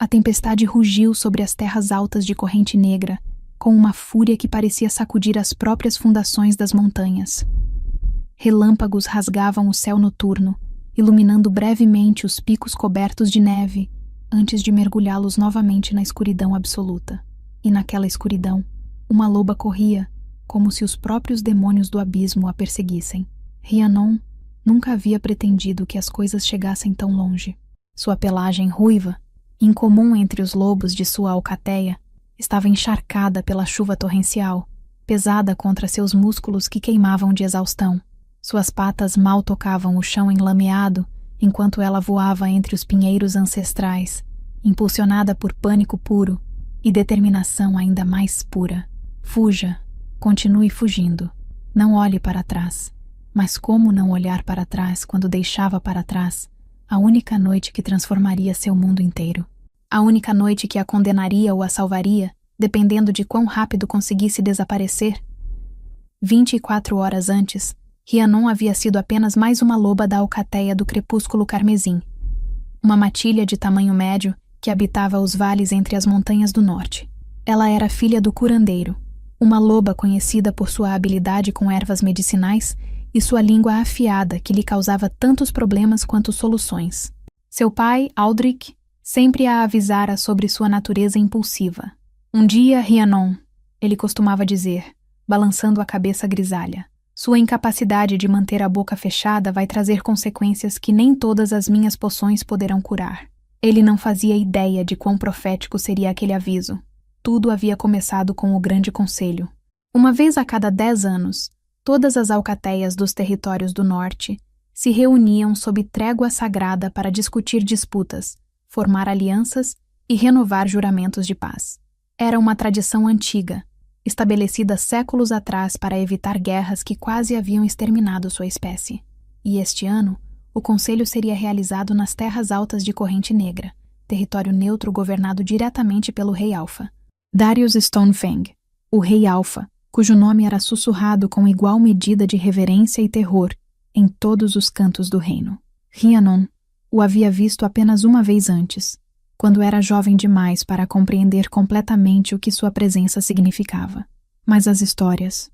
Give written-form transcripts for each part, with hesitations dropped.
A tempestade rugiu sobre as terras altas de Corrente Negra, com uma fúria que parecia sacudir as próprias fundações das montanhas. Relâmpagos rasgavam o céu noturno, iluminando brevemente os picos cobertos de neve, antes de mergulhá-los novamente na escuridão absoluta. E naquela escuridão, uma loba corria, como se os próprios demônios do abismo a perseguissem. Rhiannon nunca havia pretendido que as coisas chegassem tão longe. Sua pelagem ruiva, incomum entre os lobos de sua alcateia, estava encharcada pela chuva torrencial, pesada contra seus músculos que queimavam de exaustão. Suas patas mal tocavam o chão enlameado, enquanto ela voava entre os pinheiros ancestrais, impulsionada por pânico puro e determinação ainda mais pura. Fuja, continue fugindo. Não olhe para trás. Mas como não olhar para trás quando deixava para trás a única noite que transformaria seu mundo inteiro? A única noite que a condenaria ou a salvaria, dependendo de quão rápido conseguisse desaparecer? 24 horas antes, Rhiannon havia sido apenas mais uma loba da alcateia do crepúsculo carmesim, uma matilha de tamanho médio que habitava os vales entre as montanhas do norte. Ela era filha do curandeiro, uma loba conhecida por sua habilidade com ervas medicinais e sua língua afiada que lhe causava tantos problemas quanto soluções. Seu pai, Aldrich, sempre a avisara sobre sua natureza impulsiva. Um dia, Rhiannon, ele costumava dizer, balançando a cabeça grisalha, sua incapacidade de manter a boca fechada vai trazer consequências que nem todas as minhas poções poderão curar. Ele não fazia ideia de quão profético seria aquele aviso. Tudo havia começado com o Grande Conselho. Uma vez a cada 10 anos, todas as alcateias dos territórios do norte se reuniam sob trégua sagrada para discutir disputas, formar alianças e renovar juramentos de paz. Era uma tradição antiga, estabelecida séculos atrás para evitar guerras que quase haviam exterminado sua espécie. E este ano, o conselho seria realizado nas terras altas de Corrente Negra, território neutro governado diretamente pelo Rei Alfa. Darius Stonefang, o Rei Alfa, cujo nome era sussurrado com igual medida de reverência e terror em todos os cantos do reino. Rhiannon o havia visto apenas uma vez antes, quando era jovem demais para compreender completamente o que sua presença significava. Mas as histórias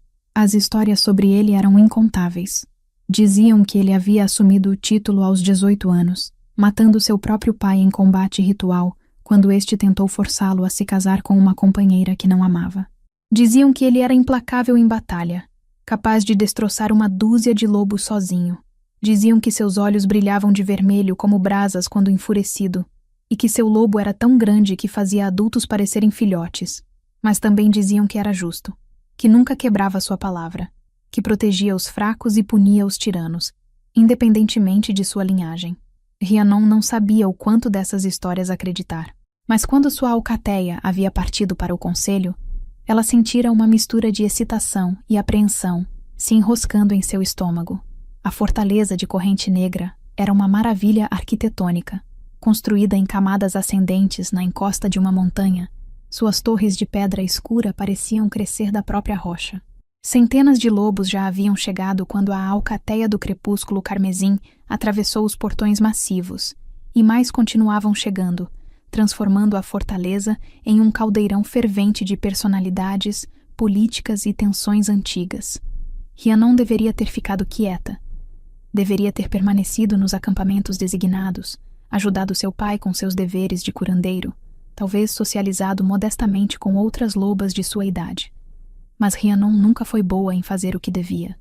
sobre ele eram incontáveis. Diziam que ele havia assumido o título aos 18 anos, matando seu próprio pai em combate ritual, quando este tentou forçá-lo a se casar com uma companheira que não amava. Diziam que ele era implacável em batalha, capaz de destroçar uma dúzia de lobos sozinho. Diziam que seus olhos brilhavam de vermelho como brasas quando enfurecido, e que seu lobo era tão grande que fazia adultos parecerem filhotes. Mas também diziam que era justo, que nunca quebrava sua palavra, que protegia os fracos e punia os tiranos, independentemente de sua linhagem. Rhiannon não sabia o quanto dessas histórias acreditar. Mas quando sua alcateia havia partido para o conselho, ela sentira uma mistura de excitação e apreensão se enroscando em seu estômago. A fortaleza de Corrente Negra era uma maravilha arquitetônica. Construída em camadas ascendentes na encosta de uma montanha, suas torres de pedra escura pareciam crescer da própria rocha. Centenas de lobos já haviam chegado quando a alcateia do crepúsculo carmesim atravessou os portões massivos, e mais continuavam chegando, transformando a fortaleza em um caldeirão fervente de personalidades, políticas e tensões antigas. Rhiannon deveria ter ficado quieta. Deveria ter permanecido nos acampamentos designados, ajudado seu pai com seus deveres de curandeiro, talvez socializado modestamente com outras lobas de sua idade. Mas Rhiannon nunca foi boa em fazer o que devia.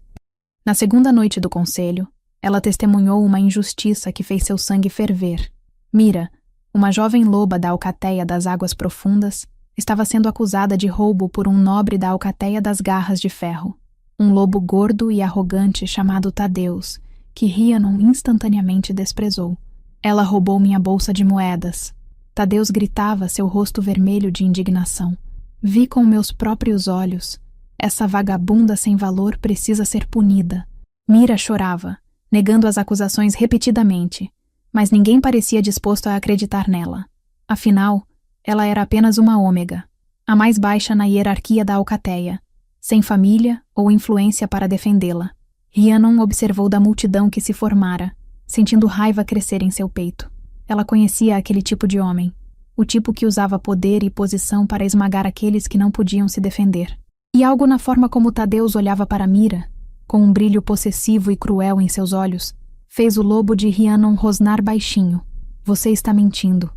Na segunda noite do conselho, ela testemunhou uma injustiça que fez seu sangue ferver. Mira, uma jovem loba da alcateia das águas profundas, estava sendo acusada de roubo por um nobre da alcateia das garras de ferro, um lobo gordo e arrogante chamado Tadeus, que Rhiannon instantaneamente desprezou. Ela roubou minha bolsa de moedas. Tadeus gritava, seu rosto vermelho de indignação. Vi com meus próprios olhos. Essa vagabunda sem valor precisa ser punida. Mira chorava, negando as acusações repetidamente, mas ninguém parecia disposto a acreditar nela. Afinal, ela era apenas uma ômega, a mais baixa na hierarquia da alcateia, sem família ou influência para defendê-la. Rhiannon observou da multidão que se formara, sentindo raiva crescer em seu peito. Ela conhecia aquele tipo de homem. o tipo que usava poder e posição para esmagar aqueles que não podiam se defender. E algo na forma como Tadeus olhava para Mira, com um brilho possessivo e cruel em seus olhos, fez o lobo de Rhiannon rosnar baixinho. Você está mentindo.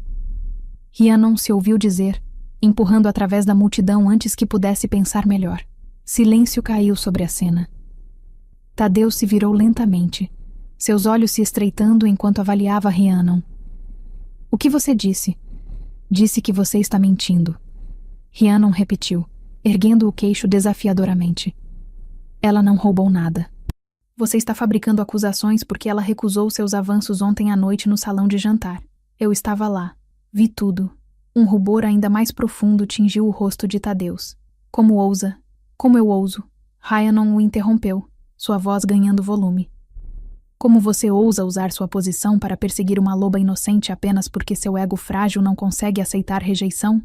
Rhiannon se ouviu dizer, empurrando através da multidão antes que pudesse pensar melhor. Silêncio caiu sobre a cena. Tadeus se virou lentamente, seus olhos se estreitando enquanto avaliava Rhiannon. O que você disse? Disse que você está mentindo. Rhiannon repetiu, erguendo o queixo desafiadoramente. Ela não roubou nada. Você está fabricando acusações porque ela recusou seus avanços ontem à noite no salão de jantar. Eu estava lá. Vi tudo. Um rubor ainda mais profundo tingiu o rosto de Tadeus. Como ousa? Como eu ouso? Rhiannon o interrompeu, sua voz ganhando volume. Como você ousa usar sua posição para perseguir uma loba inocente apenas porque seu ego frágil não consegue aceitar rejeição?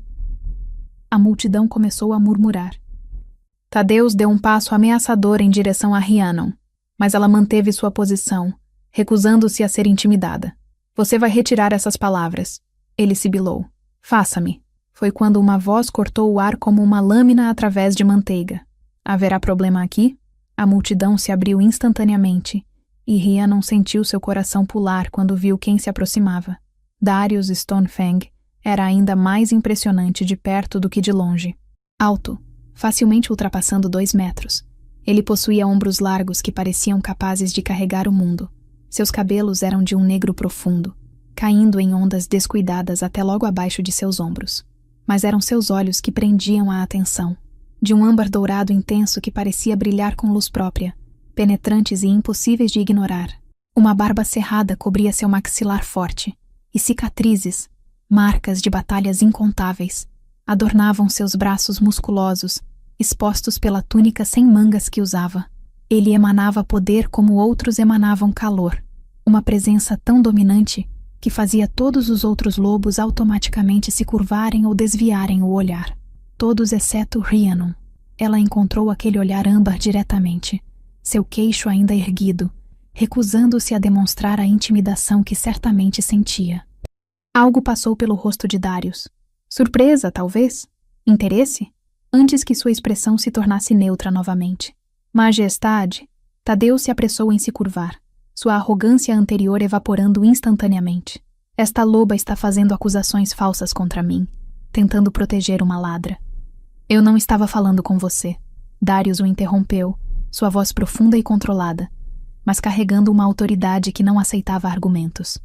A multidão começou a murmurar. Tadeus deu um passo ameaçador em direção a Rhiannon, mas ela manteve sua posição, recusando-se a ser intimidada. Você vai retirar essas palavras. Ele sibilou. Faça-me. Foi quando uma voz cortou o ar como uma lâmina através de manteiga. Haverá problema aqui? A multidão se abriu instantaneamente, e Rhiannon sentiu seu coração pular quando viu quem se aproximava. Darius Stonefang era ainda mais impressionante de perto do que de longe. Alto, facilmente ultrapassando 2 metros. Ele possuía ombros largos que pareciam capazes de carregar o mundo. Seus cabelos eram de um negro profundo, caindo em ondas descuidadas até logo abaixo de seus ombros. Mas eram seus olhos que prendiam a atenção, de um âmbar dourado intenso que parecia brilhar com luz própria, penetrantes e impossíveis de ignorar. Uma barba cerrada cobria seu maxilar forte, e cicatrizes, marcas de batalhas incontáveis, adornavam seus braços musculosos, expostos pela túnica sem mangas que usava. Ele emanava poder como outros emanavam calor, uma presença tão dominante que fazia todos os outros lobos automaticamente se curvarem ou desviarem o olhar. Todos exceto Rhiannon. Ela encontrou aquele olhar âmbar diretamente, seu queixo ainda erguido, recusando-se a demonstrar a intimidação que certamente sentia. Algo passou pelo rosto de Darius. Surpresa, talvez? Interesse? Antes que sua expressão se tornasse neutra novamente. Majestade! Tadeus se apressou em se curvar, sua arrogância anterior evaporando instantaneamente. Esta loba está fazendo acusações falsas contra mim, tentando proteger uma ladra. Eu não estava falando com você. Darius o interrompeu, sua voz profunda e controlada, mas carregando uma autoridade que não aceitava argumentos.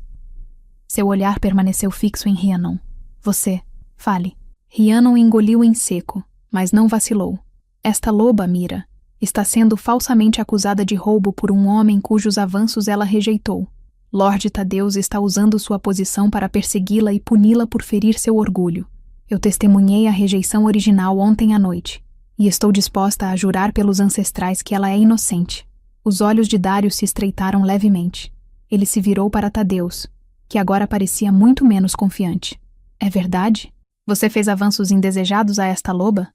Seu olhar permaneceu fixo em Rhiannon. Você, fale. Rhiannon engoliu em seco, mas não vacilou. Esta loba, Mira, está sendo falsamente acusada de roubo por um homem cujos avanços ela rejeitou. Lord Tadeus está usando sua posição para persegui-la e puni-la por ferir seu orgulho. Eu testemunhei a rejeição original ontem à noite, e estou disposta a jurar pelos ancestrais que ela é inocente. Os olhos de Darius se estreitaram levemente. Ele se virou para Tadeus, que agora parecia muito menos confiante. É verdade? Você fez avanços indesejados a esta loba?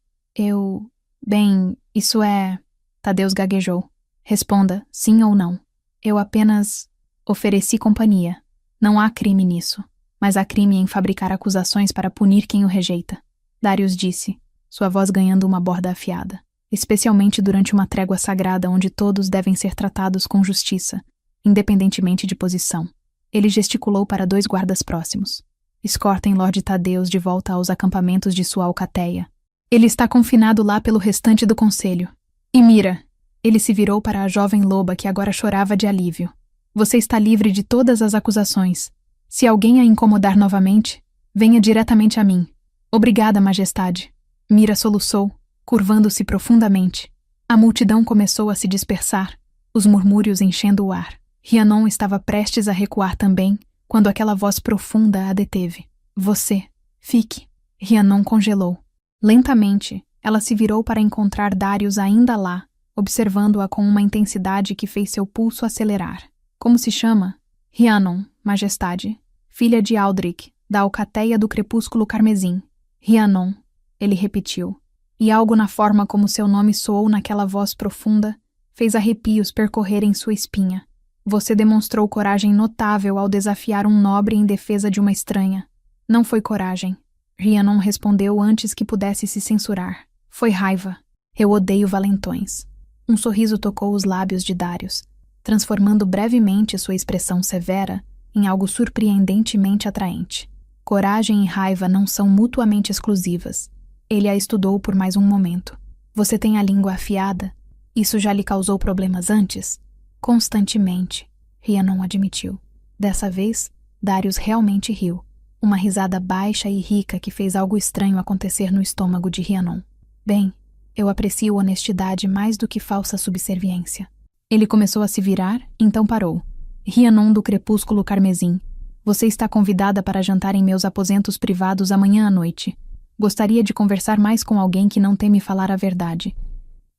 Bem, isso é... Tadeus gaguejou. Responda, sim ou não. Eu apenas ofereci companhia. Não há crime nisso, mas há crime em fabricar acusações para punir quem o rejeita. Darius disse, sua voz ganhando uma borda afiada. Especialmente durante uma trégua sagrada onde todos devem ser tratados com justiça, independentemente de posição. Ele gesticulou para 2 guardas próximos. Escortem Lord Tadeus de volta aos acampamentos de sua alcateia. Ele está confinado lá pelo restante do conselho. E Mira, ele se virou para a jovem loba que agora chorava de alívio. Você está livre de todas as acusações. Se alguém a incomodar novamente, venha diretamente a mim. Obrigada, majestade. Mira soluçou, curvando-se profundamente. A multidão começou a se dispersar, os murmúrios enchendo o ar. Rhiannon estava prestes a recuar também, quando aquela voz profunda a deteve. Você, fique. Rhiannon congelou. Lentamente, ela se virou para encontrar Darius ainda lá, observando-a com uma intensidade que fez seu pulso acelerar. Como se chama? Rhiannon, majestade. Filha de Aldrich, da alcateia do crepúsculo carmesim. Rhiannon, ele repetiu. E algo na forma como seu nome soou naquela voz profunda fez arrepios percorrerem sua espinha. Você demonstrou coragem notável ao desafiar um nobre em defesa de uma estranha. Não foi coragem. Rhiannon respondeu antes que pudesse se censurar. Foi raiva. Eu odeio valentões. Um sorriso tocou os lábios de Darius, transformando brevemente sua expressão severa em algo surpreendentemente atraente. Coragem e raiva não são mutuamente exclusivas. Ele a estudou por mais um momento. Você tem a língua afiada? Isso já lhe causou problemas antes? Constantemente, Rhiannon admitiu. Dessa vez, Darius realmente riu. Uma risada baixa e rica que fez algo estranho acontecer no estômago de Rhiannon. Bem, eu aprecio honestidade mais do que falsa subserviência. Ele começou a se virar, então parou. Rhiannon do crepúsculo carmesim. Você está convidada para jantar em meus aposentos privados amanhã à noite. Gostaria de conversar mais com alguém que não teme falar a verdade.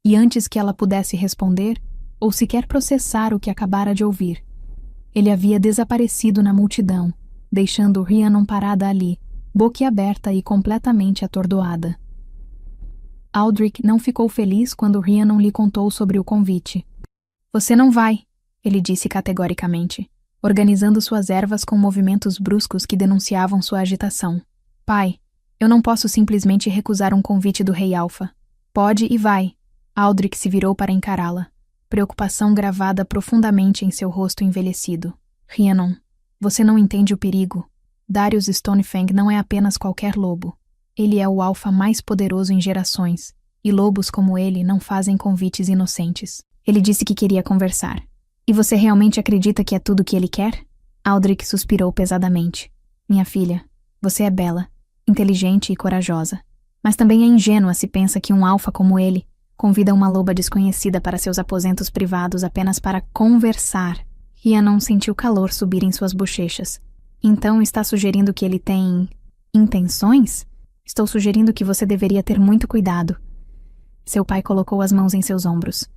E antes que ela pudesse responder, ou sequer processar o que acabara de ouvir, ele havia desaparecido na multidão, deixando Rhiannon parada ali, boquiaberta e completamente atordoada. Aldrich não ficou feliz quando Rhiannon lhe contou sobre o convite. Você não vai, ele disse categoricamente, organizando suas ervas com movimentos bruscos que denunciavam sua agitação. Pai, eu não posso simplesmente recusar um convite do Rei Alfa. Pode e vai. Aldrich se virou para encará-la, preocupação gravada profundamente em seu rosto envelhecido. Rhiannon, você não entende o perigo. Darius Stonefang não é apenas qualquer lobo. Ele é o alfa mais poderoso em gerações, e lobos como ele não fazem convites inocentes. Ele disse que queria conversar. E você realmente acredita que é tudo o que ele quer? Aldrich suspirou pesadamente. Minha filha, você é bela, inteligente e corajosa. Mas também é ingênua se pensa que um alfa como ele convida uma loba desconhecida para seus aposentos privados apenas para conversar. Rhiannon sentiu calor subir em suas bochechas. Então está sugerindo que ele tem intenções? Estou sugerindo que você deveria ter muito cuidado. Seu pai colocou as mãos em seus ombros.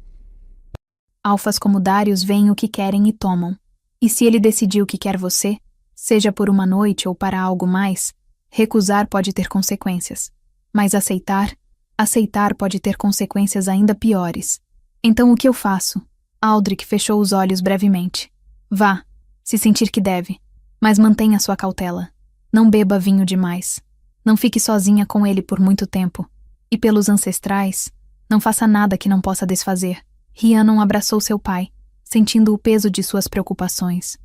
Alfas como Darius veem o que querem e tomam. E se ele decidiu que quer você, seja por uma noite ou para algo mais, recusar pode ter consequências. Mas aceitar pode ter consequências ainda piores. Então o que eu faço? Aldrich fechou os olhos brevemente. Vá, se sentir que deve, mas mantenha sua cautela. Não beba vinho demais. Não fique sozinha com ele por muito tempo. E pelos ancestrais, não faça nada que não possa desfazer. Rhiannon abraçou seu pai, sentindo o peso de suas preocupações.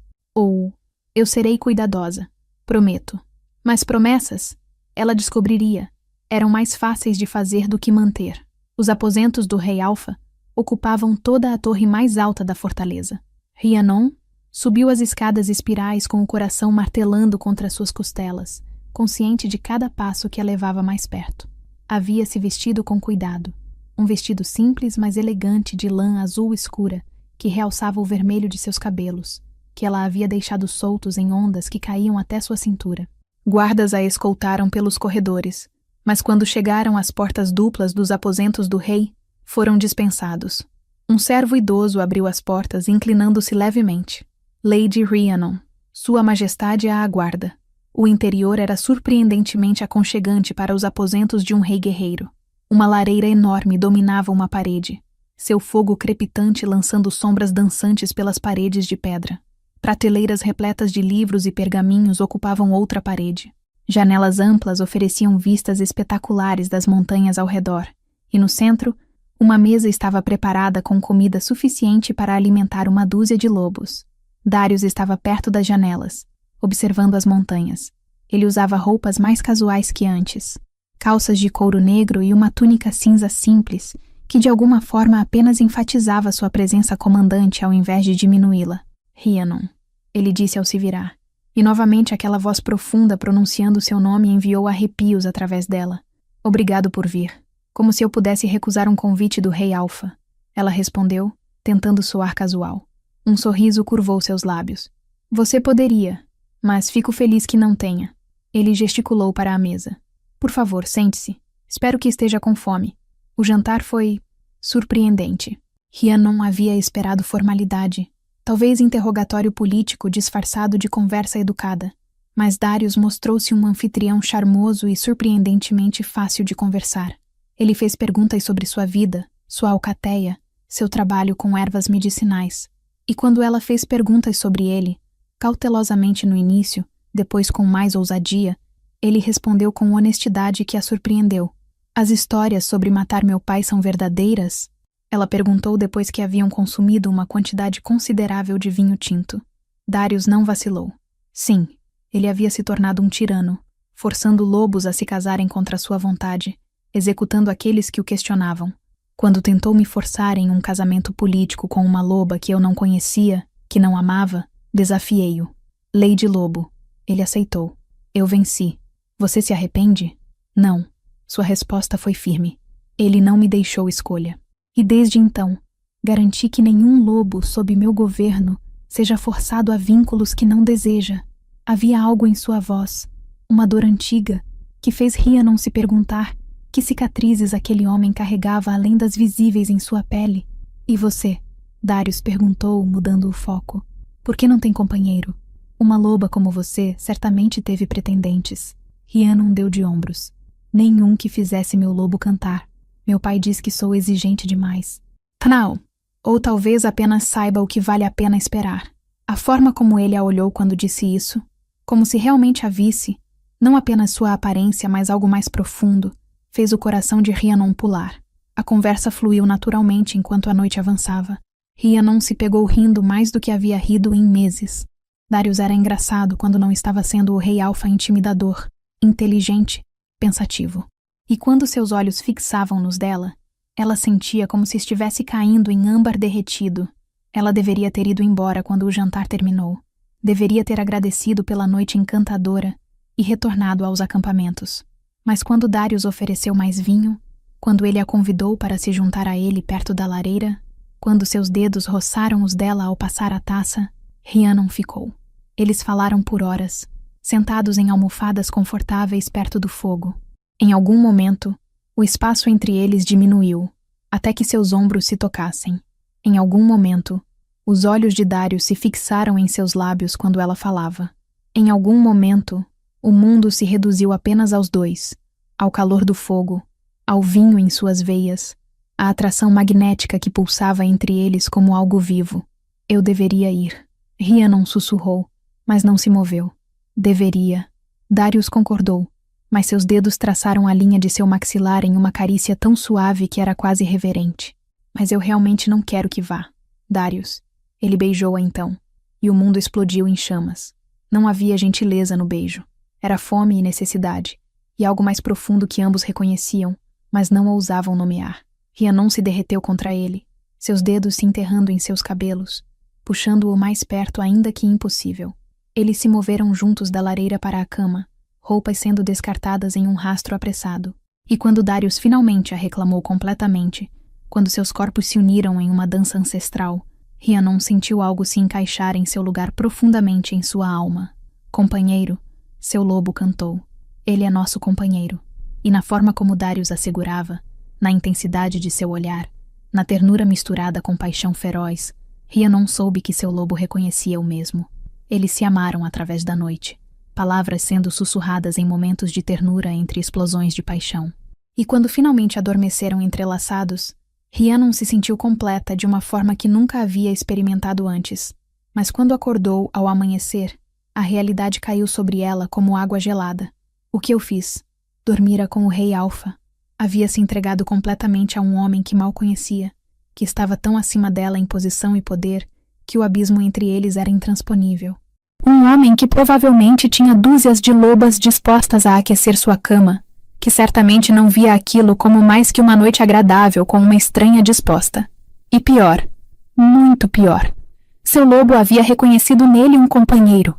Eu serei cuidadosa, prometo. Mas promessas, ela descobriria, eram mais fáceis de fazer do que manter. Os aposentos do Rei Alfa ocupavam toda a torre mais alta da fortaleza. Rhiannon subiu as escadas espirais com o coração martelando contra suas costelas, consciente de cada passo que a levava mais perto. Havia se vestido com cuidado. Um vestido simples, mas elegante de lã azul escura, que realçava o vermelho de seus cabelos, que ela havia deixado soltos em ondas que caíam até sua cintura. Guardas a escoltaram pelos corredores, mas quando chegaram às portas duplas dos aposentos do rei, foram dispensados. Um servo idoso abriu as portas, inclinando-se levemente. Lady Rhiannon, Sua Majestade a aguarda. O interior era surpreendentemente aconchegante para os aposentos de um rei guerreiro. Uma lareira enorme dominava uma parede, seu fogo crepitante lançando sombras dançantes pelas paredes de pedra. Prateleiras repletas de livros e pergaminhos ocupavam outra parede. Janelas amplas ofereciam vistas espetaculares das montanhas ao redor, e no centro, uma mesa estava preparada com comida suficiente para alimentar uma dúzia de lobos. Darius estava perto das janelas, observando as montanhas. Ele usava roupas mais casuais que antes. Calças de couro negro e uma túnica cinza simples, que de alguma forma apenas enfatizava sua presença comandante ao invés de diminuí-la. Rhiannon, ele disse ao se virar. E novamente aquela voz profunda pronunciando seu nome enviou arrepios através dela. Obrigado por vir. Como se eu pudesse recusar um convite do Rei Alfa. Ela respondeu, tentando soar casual. Um sorriso curvou seus lábios. Você poderia, mas fico feliz que não tenha. Ele gesticulou para a mesa. Por favor, sente-se. Espero que esteja com fome. O jantar foi surpreendente. Rhiannon havia esperado formalidade, talvez interrogatório político disfarçado de conversa educada, mas Darius mostrou-se um anfitrião charmoso e surpreendentemente fácil de conversar. Ele fez perguntas sobre sua vida, sua alcateia, seu trabalho com ervas medicinais. E quando ela fez perguntas sobre ele, cautelosamente no início, depois com mais ousadia, Ele respondeu com honestidade que a surpreendeu. As histórias sobre matar meu pai são verdadeiras? Ela perguntou depois que haviam consumido uma quantidade considerável de vinho tinto. Darius não vacilou. Sim, ele havia se tornado um tirano, forçando lobos a se casarem contra sua vontade, executando aqueles que o questionavam. Quando tentou me forçar em um casamento político com uma loba que eu não conhecia, que não amava, desafiei-o. Lady Lobo. Ele aceitou. Eu venci. Você se arrepende? Não. Sua resposta foi firme. Ele não me deixou escolha. E desde então, garanti que nenhum lobo sob meu governo seja forçado a vínculos que não deseja. Havia algo em sua voz, uma dor antiga, que fez Rhiannon se perguntar que cicatrizes aquele homem carregava além das visíveis em sua pele. E você? Darius perguntou, mudando o foco. Por que não tem companheiro? Uma loba como você certamente teve pretendentes. Rhiannon deu de ombros. Nenhum que fizesse meu lobo cantar. Meu pai diz que sou exigente demais. Não. Ou talvez apenas saiba o que vale a pena esperar. A forma como ele a olhou quando disse isso, como se realmente a visse, não apenas sua aparência, mas algo mais profundo, fez o coração de Rhiannon pular. A conversa fluiu naturalmente enquanto a noite avançava. Rhiannon se pegou rindo mais do que havia rido em meses. Darius era engraçado quando não estava sendo o rei alfa intimidador, inteligente, pensativo. E quando seus olhos fixavam nos dela, ela sentia como se estivesse caindo em âmbar derretido. Ela deveria ter ido embora quando o jantar terminou. Deveria ter agradecido pela noite encantadora e retornado aos acampamentos. Mas quando Darius ofereceu mais vinho, quando ele a convidou para se juntar a ele perto da lareira, quando seus dedos roçaram os dela ao passar a taça, Rhiannon ficou. Eles falaram por horas, sentados em almofadas confortáveis perto do fogo. Em algum momento, o espaço entre eles diminuiu, até que seus ombros se tocassem. Em algum momento, os olhos de Darius se fixaram em seus lábios quando ela falava. Em algum momento, o mundo se reduziu apenas aos dois, ao calor do fogo, ao vinho em suas veias, à atração magnética que pulsava entre eles como algo vivo. Eu deveria ir. Rhiannon sussurrou, mas não se moveu. Deveria. Darius concordou, mas seus dedos traçaram a linha de seu maxilar em uma carícia tão suave que era quase reverente. Mas eu realmente não quero que vá. Darius. Ele beijou-a então, e o mundo explodiu em chamas. Não havia gentileza no beijo. Era fome e necessidade, e algo mais profundo que ambos reconheciam, mas não ousavam nomear. Rhiannon se derreteu contra ele, seus dedos se enterrando em seus cabelos, puxando-o mais perto ainda que impossível. Eles se moveram juntos da lareira para a cama, roupas sendo descartadas em um rastro apressado. E quando Darius finalmente a reclamou completamente, quando seus corpos se uniram em uma dança ancestral, Rhiannon sentiu algo se encaixar em seu lugar profundamente em sua alma. Companheiro, seu lobo cantou. Ele é nosso companheiro. E na forma como Darius assegurava, na intensidade de seu olhar, na ternura misturada com paixão feroz, Rhiannon soube que seu lobo reconhecia o mesmo. Eles se amaram através da noite, palavras sendo sussurradas em momentos de ternura entre explosões de paixão. E quando finalmente adormeceram entrelaçados, Rhiannon se sentiu completa de uma forma que nunca havia experimentado antes. Mas quando acordou ao amanhecer, a realidade caiu sobre ela como água gelada. O que eu fiz? Dormira com o rei Alfa. Havia se entregado completamente a um homem que mal conhecia, que estava tão acima dela em posição e poder, que o abismo entre eles era intransponível. Um homem que provavelmente tinha dúzias de lobas dispostas a aquecer sua cama, que certamente não via aquilo como mais que uma noite agradável com uma estranha disposta. E pior, muito pior, seu lobo havia reconhecido nele um companheiro.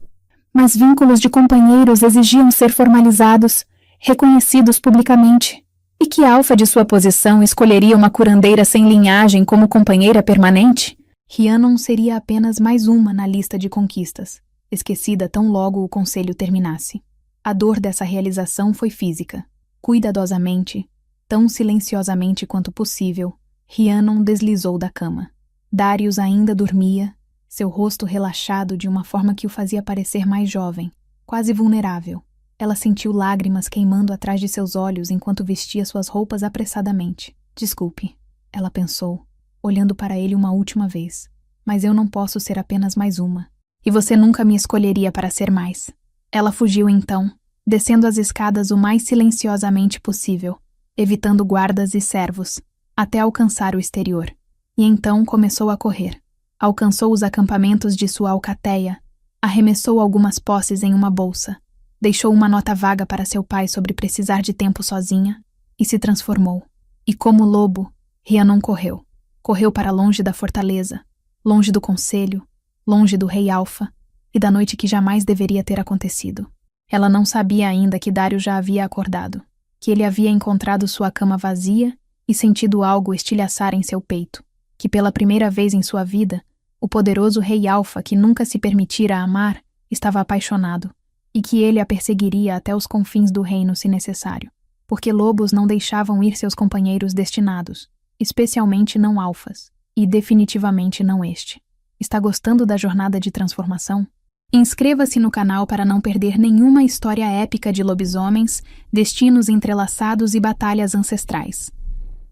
Mas vínculos de companheiros exigiam ser formalizados, reconhecidos publicamente. E que Alfa de sua posição escolheria uma curandeira sem linhagem como companheira permanente? Rhiannon seria apenas mais uma na lista de conquistas, esquecida tão logo o conselho terminasse. A dor dessa realização foi física. Cuidadosamente, tão silenciosamente quanto possível, Rhiannon deslizou da cama. Darius ainda dormia, seu rosto relaxado de uma forma que o fazia parecer mais jovem, quase vulnerável. Ela sentiu lágrimas queimando atrás de seus olhos enquanto vestia suas roupas apressadamente. Desculpe, ela pensou, olhando para ele uma última vez. Mas eu não posso ser apenas mais uma. E você nunca me escolheria para ser mais. Ela fugiu então, descendo as escadas o mais silenciosamente possível, evitando guardas e servos, até alcançar o exterior. E então começou a correr. Alcançou os acampamentos de sua alcateia, arremessou algumas posses em uma bolsa, deixou uma nota vaga para seu pai sobre precisar de tempo sozinha e se transformou. E como lobo, Rhiannon correu. Correu para longe da fortaleza, longe do conselho, longe do rei Alfa e da noite que jamais deveria ter acontecido. Ela não sabia ainda que Darius já havia acordado, que ele havia encontrado sua cama vazia e sentido algo estilhaçar em seu peito, que pela primeira vez em sua vida, o poderoso rei Alfa que nunca se permitira amar estava apaixonado, e que ele a perseguiria até os confins do reino se necessário, porque lobos não deixavam ir seus companheiros destinados, especialmente não alfas, e definitivamente não este. Está gostando da jornada de transformação? Inscreva-se no canal para não perder nenhuma história épica de lobisomens, destinos entrelaçados e batalhas ancestrais.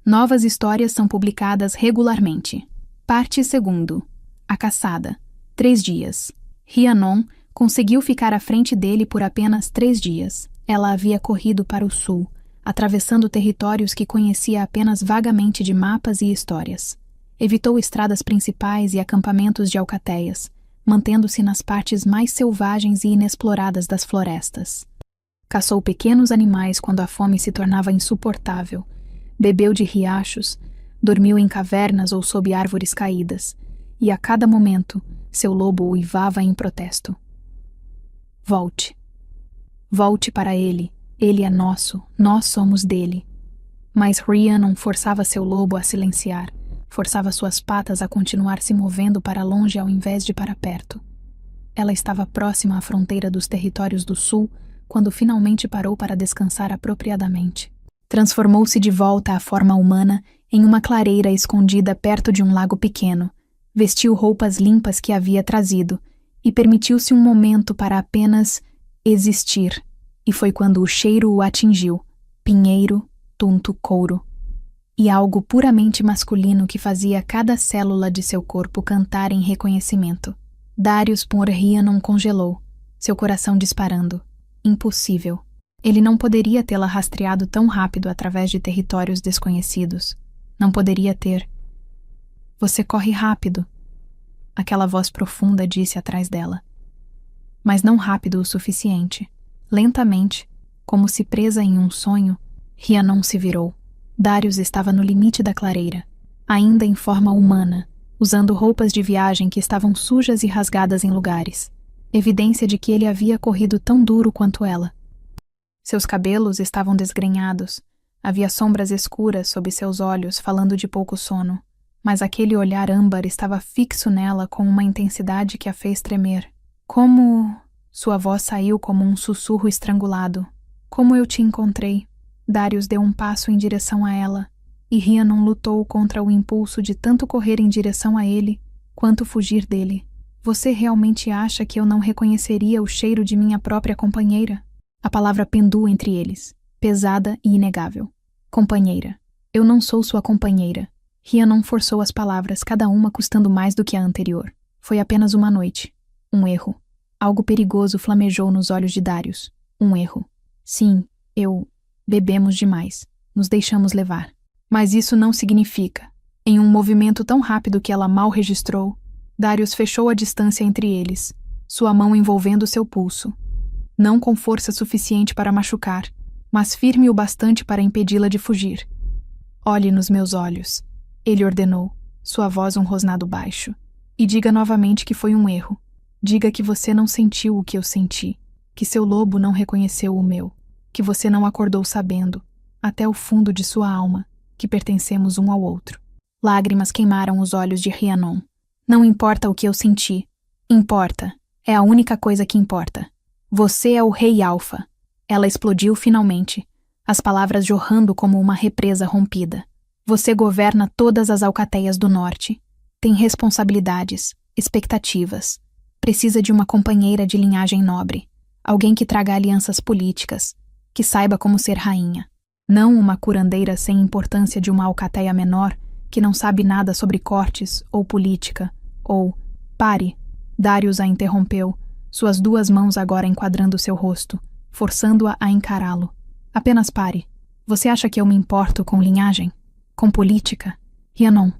Novas histórias são publicadas regularmente. Parte 2. A caçada. 3 dias. Rhiannon conseguiu ficar à frente dele por apenas 3 dias. Ela havia corrido para o sul, atravessando territórios que conhecia apenas vagamente de mapas e histórias. Evitou estradas principais e acampamentos de alcateias, mantendo-se nas partes mais selvagens e inexploradas das florestas. Caçou pequenos animais quando a fome se tornava insuportável, bebeu de riachos, dormiu em cavernas ou sob árvores caídas, e a cada momento seu lobo uivava em protesto. Volte. Volte para ele. Ele é nosso, nós somos dele. Mas Rhiannon forçava seu lobo a silenciar, forçava suas patas a continuar se movendo para longe ao invés de para perto. Ela estava próxima à fronteira dos territórios do sul quando finalmente parou para descansar apropriadamente. Transformou-se de volta à forma humana em uma clareira escondida perto de um lago pequeno, vestiu roupas limpas que havia trazido e permitiu-se um momento para apenas existir. E foi quando o cheiro o atingiu, pinheiro, tunto couro, e algo puramente masculino que fazia cada célula de seu corpo cantar em reconhecimento. Darius por Rhiannon congelou, seu coração disparando. Impossível. Ele não poderia tê-la rastreado tão rápido através de territórios desconhecidos. Não poderia ter. Você corre rápido, aquela voz profunda disse atrás dela. Mas não rápido o suficiente. Lentamente, como se presa em um sonho, Rhiannon se virou. Darius estava no limite da clareira, ainda em forma humana, usando roupas de viagem que estavam sujas e rasgadas em lugares, evidência de que ele havia corrido tão duro quanto ela. Seus cabelos estavam desgrenhados, havia sombras escuras sob seus olhos falando de pouco sono, mas aquele olhar âmbar estava fixo nela com uma intensidade que a fez tremer. Como... Sua voz saiu como um sussurro estrangulado. Como eu te encontrei? Darius deu um passo em direção a ela, e Rhiannon lutou contra o impulso de tanto correr em direção a ele, quanto fugir dele. Você realmente acha que eu não reconheceria o cheiro de minha própria companheira? A palavra pendeu entre eles, pesada e inegável. Companheira. Eu não sou sua companheira. Rhiannon forçou as palavras, cada uma custando mais do que a anterior. Foi apenas uma noite. Um erro. Algo perigoso flamejou nos olhos de Darius. Um erro. Sim, bebemos demais. Nos deixamos levar. Mas isso não significa. Em um movimento tão rápido que ela mal registrou, Darius fechou a distância entre eles, sua mão envolvendo seu pulso. Não com força suficiente para machucar, mas firme o bastante para impedi-la de fugir. Olhe nos meus olhos, ele ordenou, sua voz um rosnado baixo. E diga novamente que foi um erro. Diga que você não sentiu o que eu senti, que seu lobo não reconheceu o meu, que você não acordou sabendo, até o fundo de sua alma, que pertencemos um ao outro. Lágrimas queimaram os olhos de Rhiannon. Não importa o que eu senti. Importa. É a única coisa que importa. Você é o Rei Alfa. Ela explodiu finalmente, as palavras jorrando como uma represa rompida. Você governa todas as alcateias do norte. Tem responsabilidades, expectativas. Precisa de uma companheira de linhagem nobre, alguém que traga alianças políticas, que saiba como ser rainha. Não uma curandeira sem importância de uma alcateia menor que não sabe nada sobre cortes ou política, ou... Pare! Darius a interrompeu, suas 2 mãos agora enquadrando seu rosto, forçando-a a encará-lo. Apenas pare. Você acha que eu me importo com linhagem? Com política? Rhiannon.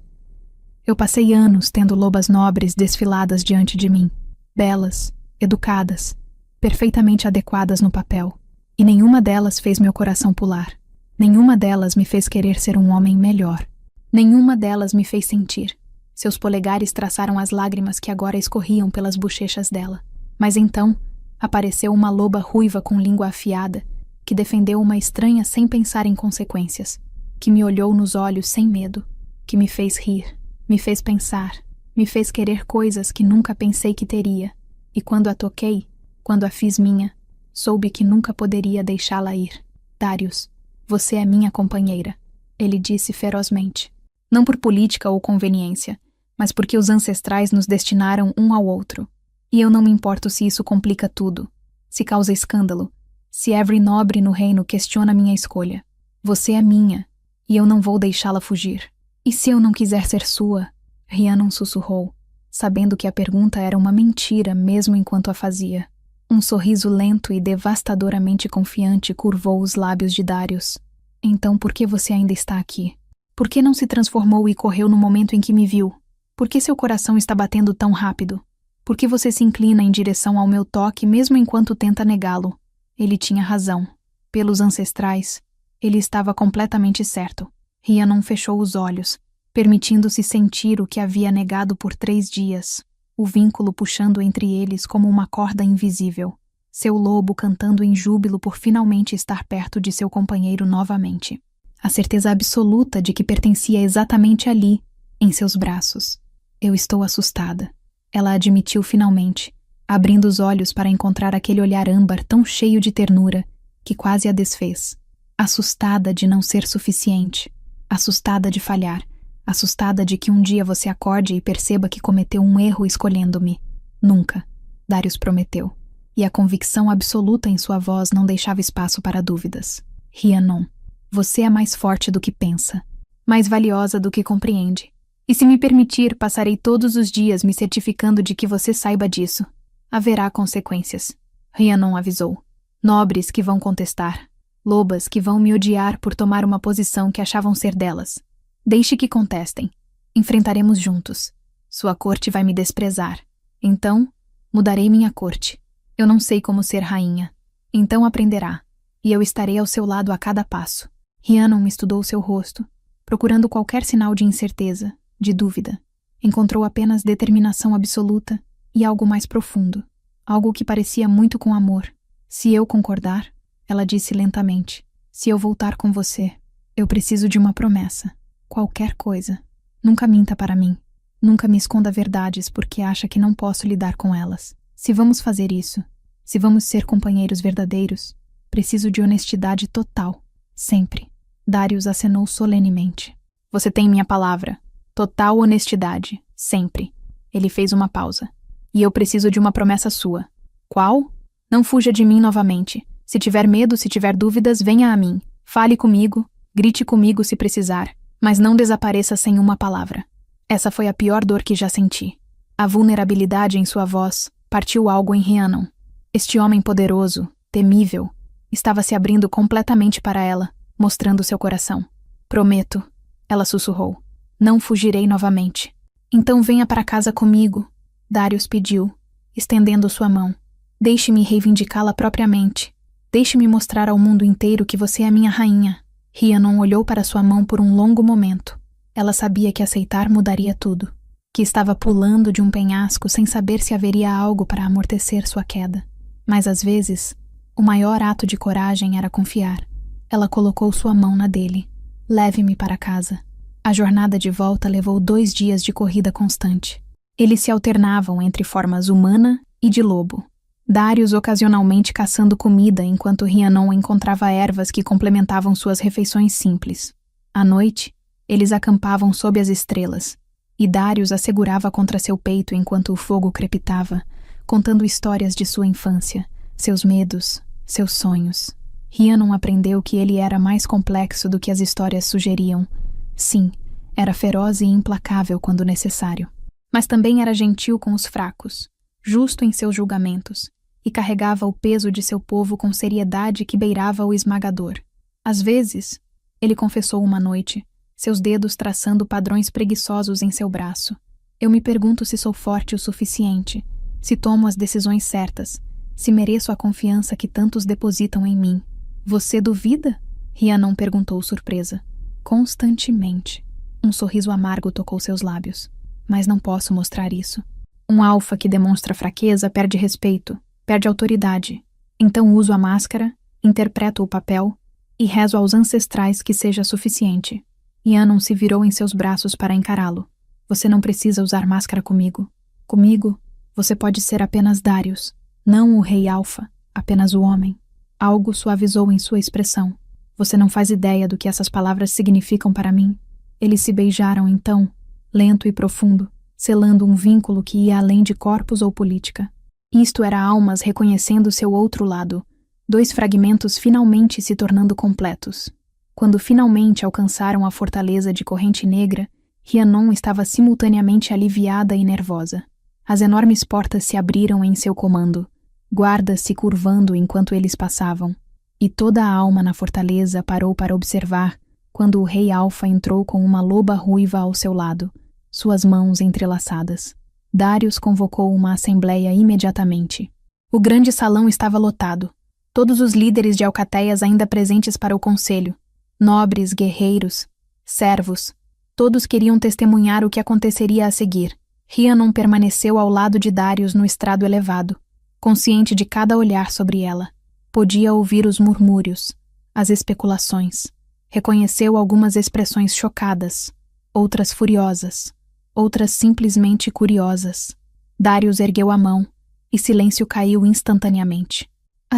Eu passei anos tendo lobas nobres desfiladas diante de mim, belas, educadas, perfeitamente adequadas no papel, e nenhuma delas fez meu coração pular. Nenhuma delas me fez querer ser um homem melhor. Nenhuma delas me fez sentir. Seus polegares traçaram as lágrimas que agora escorriam pelas bochechas dela. Mas então, apareceu uma loba ruiva com língua afiada, que defendeu uma estranha sem pensar em consequências, que me olhou nos olhos sem medo, que me fez rir, me fez pensar, me fez querer coisas que nunca pensei que teria, e quando a toquei, quando a fiz minha, soube que nunca poderia deixá-la ir. Darius, você é minha companheira, ele disse ferozmente. Não por política ou conveniência, mas porque os ancestrais nos destinaram um ao outro. E eu não me importo se isso complica tudo, se causa escândalo, se every nobre no reino questiona minha escolha. Você é minha, e eu não vou deixá-la fugir. E se eu não quiser ser sua? Rhiannon sussurrou, sabendo que a pergunta era uma mentira mesmo enquanto a fazia. Um sorriso lento e devastadoramente confiante curvou os lábios de Darius. Então por que você ainda está aqui? Por que não se transformou e correu no momento em que me viu? Por que seu coração está batendo tão rápido? Por que você se inclina em direção ao meu toque mesmo enquanto tenta negá-lo? Ele tinha razão. Pelos ancestrais, ele estava completamente certo. Rhiannon fechou os olhos, permitindo-se sentir o que havia negado por 3 dias, o vínculo puxando entre eles como uma corda invisível, seu lobo cantando em júbilo por finalmente estar perto de seu companheiro novamente. A certeza absoluta de que pertencia exatamente ali, em seus braços. Eu estou assustada, ela admitiu finalmente, abrindo os olhos para encontrar aquele olhar âmbar tão cheio de ternura que quase a desfez. Assustada de não ser suficiente, assustada de falhar, assustada de que um dia você acorde e perceba que cometeu um erro escolhendo-me. Nunca, Darius prometeu, e a convicção absoluta em sua voz não deixava espaço para dúvidas. Rhiannon, você é mais forte do que pensa, mais valiosa do que compreende. E se me permitir, passarei todos os dias me certificando de que você saiba disso. Haverá consequências, Rhiannon avisou. Nobres que vão contestar. Lobas que vão me odiar por tomar uma posição que achavam ser delas. Deixe que contestem. Enfrentaremos juntos. Sua corte vai me desprezar. Então, mudarei minha corte. Eu não sei como ser rainha. Então aprenderá. E eu estarei ao seu lado a cada passo. Rhiannon estudou seu rosto, procurando qualquer sinal de incerteza, de dúvida. Encontrou apenas determinação absoluta e algo mais profundo. Algo que parecia muito com amor. Se eu concordar, ela disse lentamente, se eu voltar com você, eu preciso de uma promessa. Qualquer coisa. Nunca minta para mim. Nunca me esconda verdades porque acha que não posso lidar com elas. Se vamos fazer isso, se vamos ser companheiros verdadeiros, preciso de honestidade total. Sempre. Darius acenou solenemente. Você tem minha palavra. Total honestidade. Sempre. Ele fez uma pausa. E eu preciso de uma promessa sua. Qual? Não fuja de mim novamente. Se tiver medo, se tiver dúvidas, venha a mim. Fale comigo, grite comigo se precisar, mas não desapareça sem uma palavra. Essa foi a pior dor que já senti. A vulnerabilidade em sua voz partiu algo em Rhiannon. Este homem poderoso, temível, estava se abrindo completamente para ela, mostrando seu coração. Prometo, ela sussurrou. Não fugirei novamente. Então venha para casa comigo, Darius pediu, estendendo sua mão. Deixe-me reivindicá-la propriamente. Deixe-me mostrar ao mundo inteiro que você é minha rainha. Rhiannon olhou para sua mão por um longo momento. Ela sabia que aceitar mudaria tudo. Que estava pulando de um penhasco sem saber se haveria algo para amortecer sua queda. Mas às vezes, o maior ato de coragem era confiar. Ela colocou sua mão na dele. Leve-me para casa. A jornada de volta levou 2 dias de corrida constante. Eles se alternavam entre formas humana e de lobo. Darius ocasionalmente caçando comida enquanto Rhiannon encontrava ervas que complementavam suas refeições simples. À noite, eles acampavam sob as estrelas, e Darius a segurava contra seu peito enquanto o fogo crepitava, contando histórias de sua infância, seus medos, seus sonhos. Rhiannon aprendeu que ele era mais complexo do que as histórias sugeriam. Sim, era feroz e implacável quando necessário. Mas também era gentil com os fracos, justo em seus julgamentos, e carregava o peso de seu povo com seriedade que beirava o esmagador. Às vezes, ele confessou uma noite, seus dedos traçando padrões preguiçosos em seu braço. Eu me pergunto se sou forte o suficiente, se tomo as decisões certas, se mereço a confiança que tantos depositam em mim. Você duvida? Rhiannon perguntou surpresa. Constantemente. Um sorriso amargo tocou seus lábios. Mas não posso mostrar isso. Um alfa que demonstra fraqueza perde respeito, perde autoridade. Então uso a máscara, interpreto o papel e rezo aos ancestrais que seja suficiente. Rhiannon se virou em seus braços para encará-lo. Você não precisa usar máscara comigo. Comigo, você pode ser apenas Darius, não o rei alfa, apenas o homem. Algo suavizou em sua expressão. Você não faz ideia do que essas palavras significam para mim. Eles se beijaram então, lento e profundo, selando um vínculo que ia além de corpos ou política. Isto era almas reconhecendo seu outro lado, dois fragmentos finalmente se tornando completos. Quando finalmente alcançaram a fortaleza de Corrente Negra, Rhiannon estava simultaneamente aliviada e nervosa. As enormes portas se abriram em seu comando, guardas se curvando enquanto eles passavam, e toda a alma na fortaleza parou para observar quando o rei Alfa entrou com uma loba ruiva ao seu lado, suas mãos entrelaçadas. Darius convocou uma assembleia imediatamente. O grande salão estava lotado. Todos os líderes de alcateias ainda presentes para o conselho. Nobres, guerreiros, servos. Todos queriam testemunhar o que aconteceria a seguir. Rhiannon permaneceu ao lado de Darius no estrado elevado, consciente de cada olhar sobre ela. Podia ouvir os murmúrios, as especulações. Reconheceu algumas expressões chocadas, outras furiosas, outras simplesmente curiosas. Darius ergueu a mão, e silêncio caiu instantaneamente.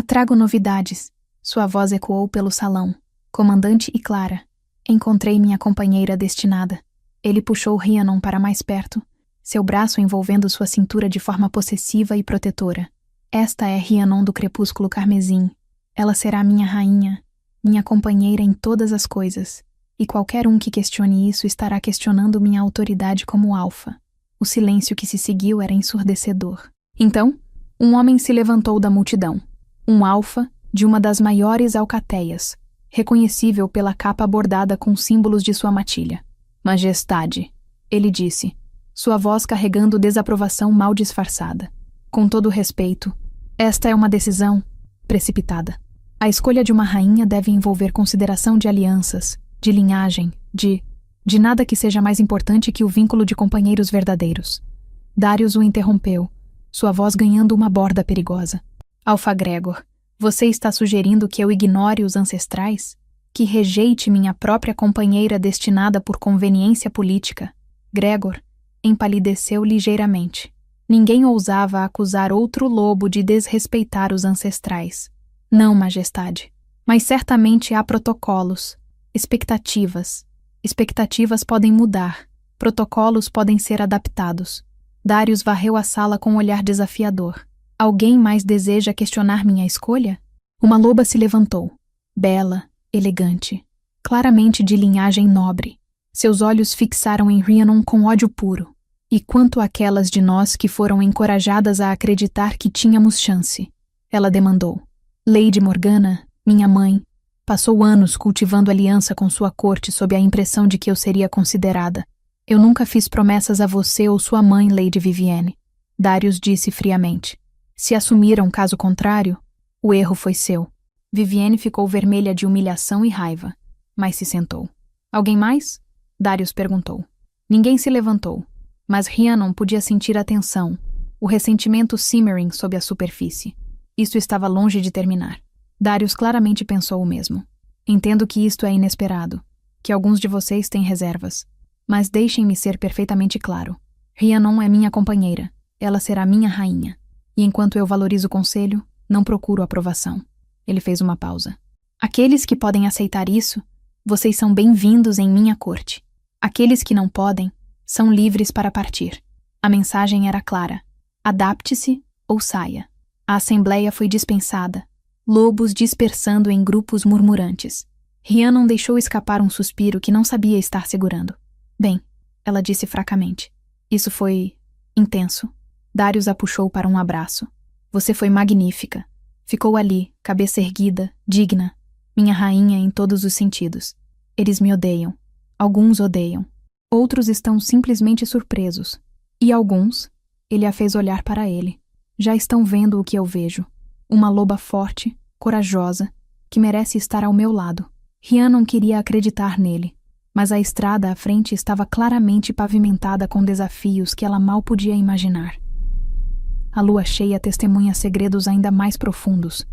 Trago novidades. Sua voz ecoou pelo salão. Comandante e Clara. Encontrei minha companheira destinada. Ele puxou Rhiannon para mais perto, seu braço envolvendo sua cintura de forma possessiva e protetora. Esta é Rhiannon do Crepúsculo Carmesim. Ela será minha rainha, minha companheira em todas as coisas, e qualquer um que questione isso estará questionando minha autoridade como alfa. O silêncio que se seguiu era ensurdecedor. Então, um homem se levantou da multidão. Um alfa de uma das maiores alcateias, reconhecível pela capa bordada com símbolos de sua matilha. Majestade, ele disse, sua voz carregando desaprovação mal disfarçada. Com todo respeito, esta é uma decisão precipitada. A escolha de uma rainha deve envolver consideração de alianças, de linhagem, de nada que seja mais importante que o vínculo de companheiros verdadeiros. Darius o interrompeu, sua voz ganhando uma borda perigosa. Alfa Gregor, você está sugerindo que eu ignore os ancestrais? Que rejeite minha própria companheira destinada por conveniência política? Gregor empalideceu ligeiramente. Ninguém ousava acusar outro lobo de desrespeitar os ancestrais. Não, majestade. Mas certamente há protocolos, expectativas. Expectativas podem mudar, protocolos podem ser adaptados. Darius varreu a sala com um olhar desafiador. Alguém mais deseja questionar minha escolha? Uma loba se levantou, bela, elegante, claramente de linhagem nobre. Seus olhos fixaram em Rhiannon com ódio puro. E quanto àquelas de nós que foram encorajadas a acreditar que tínhamos chance? Ela demandou. Lady Morgana, minha mãe, passou anos cultivando aliança com sua corte sob a impressão de que eu seria considerada. Eu nunca fiz promessas a você ou sua mãe, Lady Vivienne. Darius disse friamente. Se assumiram caso contrário, o erro foi seu. Vivienne ficou vermelha de humilhação e raiva, mas se sentou. Alguém mais? Darius perguntou. Ninguém se levantou, mas Rhiannon podia sentir a tensão, o ressentimento simmering sob a superfície. Isto estava longe de terminar. Darius claramente pensou o mesmo. Entendo que isto é inesperado, que alguns de vocês têm reservas, mas deixem-me ser perfeitamente claro. Rhiannon é minha companheira, ela será minha rainha, e enquanto eu valorizo o conselho, não procuro aprovação. Ele fez uma pausa. Aqueles que podem aceitar isso, vocês são bem-vindos em minha corte. Aqueles que não podem, são livres para partir. A mensagem era clara. Adapte-se ou saia. A assembleia foi dispensada, lobos dispersando em grupos murmurantes. Rhiannon deixou escapar um suspiro que não sabia estar segurando. Bem, ela disse fracamente. Isso foi intenso. Darius a puxou para um abraço. Você foi magnífica. Ficou ali, cabeça erguida, digna, minha rainha em todos os sentidos. Eles me odeiam. Alguns odeiam. Outros estão simplesmente surpresos. E alguns, ele a fez olhar para ele. Já estão vendo o que eu vejo. Uma loba forte, corajosa, que merece estar ao meu lado. Rhiannon queria acreditar nele, mas a estrada à frente estava claramente pavimentada com desafios que ela mal podia imaginar. A lua cheia testemunha segredos ainda mais profundos.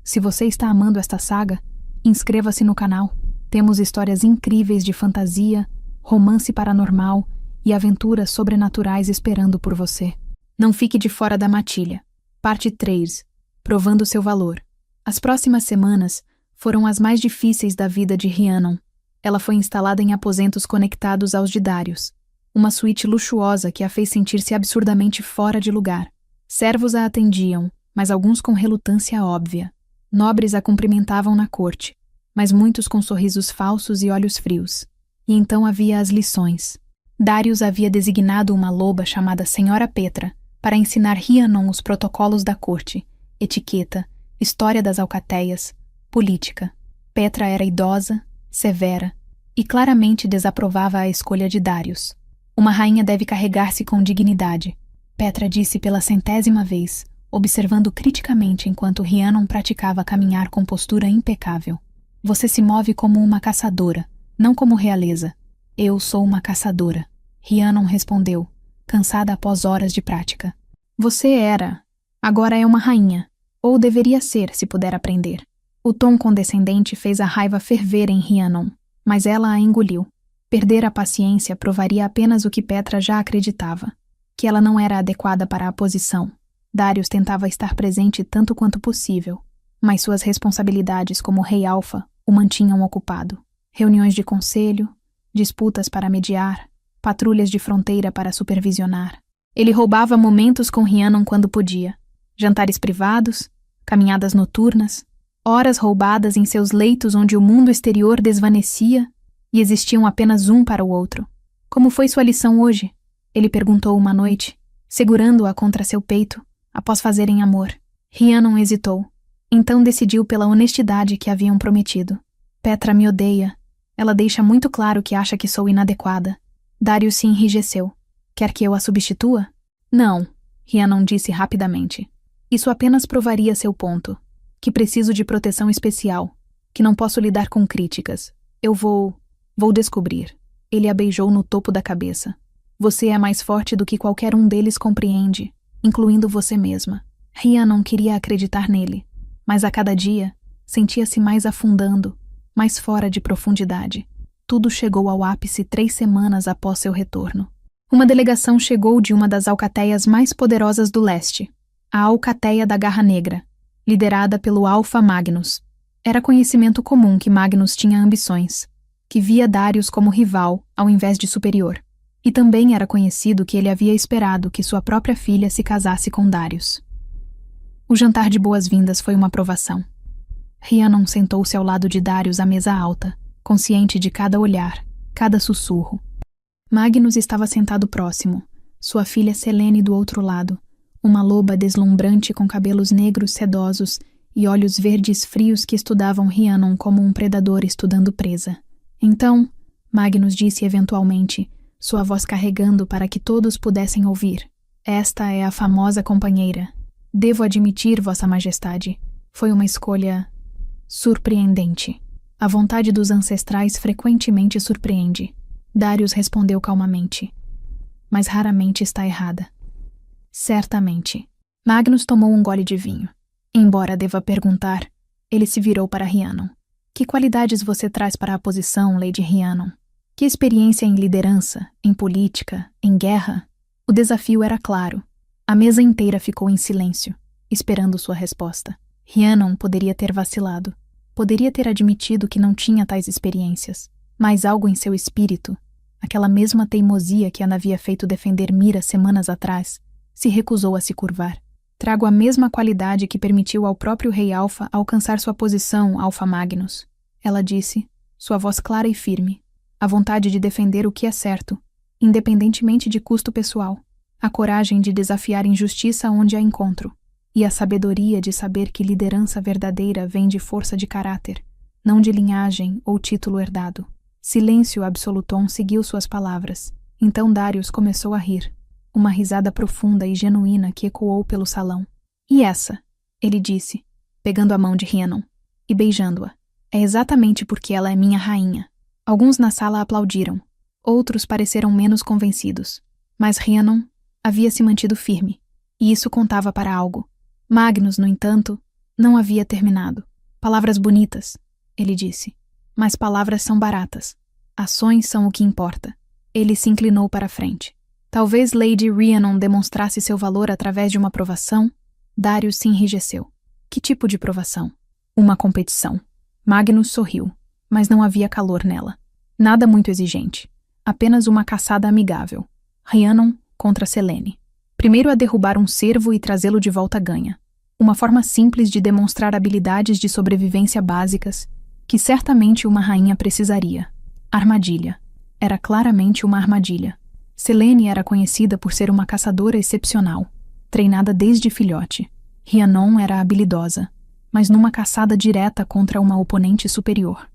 Se você está amando esta saga, inscreva-se no canal. Temos histórias incríveis de fantasia, romance paranormal e aventuras sobrenaturais esperando por você. Não fique de fora da matilha. Parte 3. Provando seu valor. As próximas semanas foram as mais difíceis da vida de Rhiannon. Ela foi instalada em aposentos conectados aos de Darius. Uma suíte luxuosa que a fez sentir-se absurdamente fora de lugar. Servos a atendiam, mas alguns com relutância óbvia. Nobres a cumprimentavam na corte, mas muitos com sorrisos falsos e olhos frios. E então havia as lições. Darius havia designado uma loba chamada Senhora Petra para ensinar Rhiannon os protocolos da corte, etiqueta, história das alcateias, política. Petra era idosa, severa, e claramente desaprovava a escolha de Darius. Uma rainha deve carregar-se com dignidade. Petra disse pela 100ª vez, observando criticamente enquanto Rhiannon praticava caminhar com postura impecável. Você se move como uma caçadora, não como realeza. Eu sou uma caçadora, Rhiannon respondeu, cansada após horas de prática. Você era. Agora é uma rainha. Ou deveria ser, se puder aprender. O tom condescendente fez a raiva ferver em Rhiannon, mas ela a engoliu. Perder a paciência provaria apenas o que Petra já acreditava, que ela não era adequada para a posição. Darius tentava estar presente tanto quanto possível, mas suas responsabilidades como rei alfa o mantinham ocupado. Reuniões de conselho, disputas para mediar, patrulhas de fronteira para supervisionar. Ele roubava momentos com Rhiannon quando podia. Jantares privados, caminhadas noturnas, horas roubadas em seus leitos onde o mundo exterior desvanecia e existiam apenas um para o outro. Como foi sua lição hoje? Ele perguntou uma noite, segurando-a contra seu peito, após fazerem amor. Rhiannon hesitou. Então decidiu pela honestidade que haviam prometido. Petra me odeia. Ela deixa muito claro que acha que sou inadequada. Darius se enrijeceu. Quer que eu a substitua? Não, Rhiannon disse rapidamente. Isso apenas provaria seu ponto. Que preciso de proteção especial. Que não posso lidar com críticas. Eu vou descobrir. Ele a beijou no topo da cabeça. Você é mais forte do que qualquer um deles compreende, incluindo você mesma. Rhiannon queria acreditar nele, mas a cada dia sentia-se mais afundando, mais fora de profundidade. Tudo chegou ao ápice 3 semanas após seu retorno. Uma delegação chegou de uma das alcateias mais poderosas do leste, a Alcateia da Garra Negra, liderada pelo Alfa Magnus. Era conhecimento comum que Magnus tinha ambições, que via Darius como rival ao invés de superior. E também era conhecido que ele havia esperado que sua própria filha se casasse com Darius. O jantar de boas-vindas foi uma aprovação. Rhiannon sentou-se ao lado de Darius à mesa alta, consciente de cada olhar, cada sussurro. Magnus estava sentado próximo, sua filha Selene do outro lado, uma loba deslumbrante com cabelos negros sedosos e olhos verdes frios que estudavam Rhiannon como um predador estudando presa. Então, Magnus disse eventualmente, sua voz carregando para que todos pudessem ouvir. Esta é a famosa companheira. Devo admitir, Vossa Majestade, foi uma escolha surpreendente. A vontade dos ancestrais frequentemente surpreende. Darius respondeu calmamente. Mas raramente está errada. Certamente. Magnus tomou um gole de vinho. Embora deva perguntar, ele se virou para Rhiannon. Que qualidades você traz para a posição, Lady Rhiannon? Que experiência em liderança, em política, em guerra? O desafio era claro. A mesa inteira ficou em silêncio, esperando sua resposta. Rhiannon poderia ter vacilado. Poderia ter admitido que não tinha tais experiências. Mas algo em seu espírito, aquela mesma teimosia que a havia feito defender Mira semanas atrás, se recusou a se curvar. Trago a mesma qualidade que permitiu ao próprio Rei Alfa alcançar sua posição, Alfa Magnus. Ela disse, sua voz clara e firme. A vontade de defender o que é certo, independentemente de custo pessoal. A coragem de desafiar injustiça onde a encontro. e a sabedoria de saber que liderança verdadeira vem de força de caráter, não de linhagem ou título herdado. Silêncio absoluton seguiu suas palavras. Então Darius começou a rir, uma risada profunda e genuína que ecoou pelo salão. E essa? Ele disse, pegando a mão de Rhiannon e beijando-a. É exatamente porque ela é minha rainha. Alguns na sala aplaudiram, outros pareceram menos convencidos, mas Rhiannon havia se mantido firme, e isso contava para algo. Magnus, no entanto, não havia terminado. Palavras bonitas, ele disse, mas palavras são baratas. Ações são o que importa. Ele se inclinou para a frente. Talvez Lady Rhiannon demonstrasse seu valor através de uma provação. Darius se enrijeceu. Que tipo de provação? Uma competição. Magnus sorriu, mas não havia calor nela. Nada muito exigente. Apenas uma caçada amigável. Rhiannon contra Selene. Primeiro a derrubar um cervo e trazê-lo de volta ganha. Uma forma simples de demonstrar habilidades de sobrevivência básicas que certamente uma rainha precisaria. Armadilha. Era claramente uma armadilha. Selene era conhecida por ser uma caçadora excepcional, treinada desde filhote. Rhiannon era habilidosa, mas numa caçada direta contra uma oponente superior.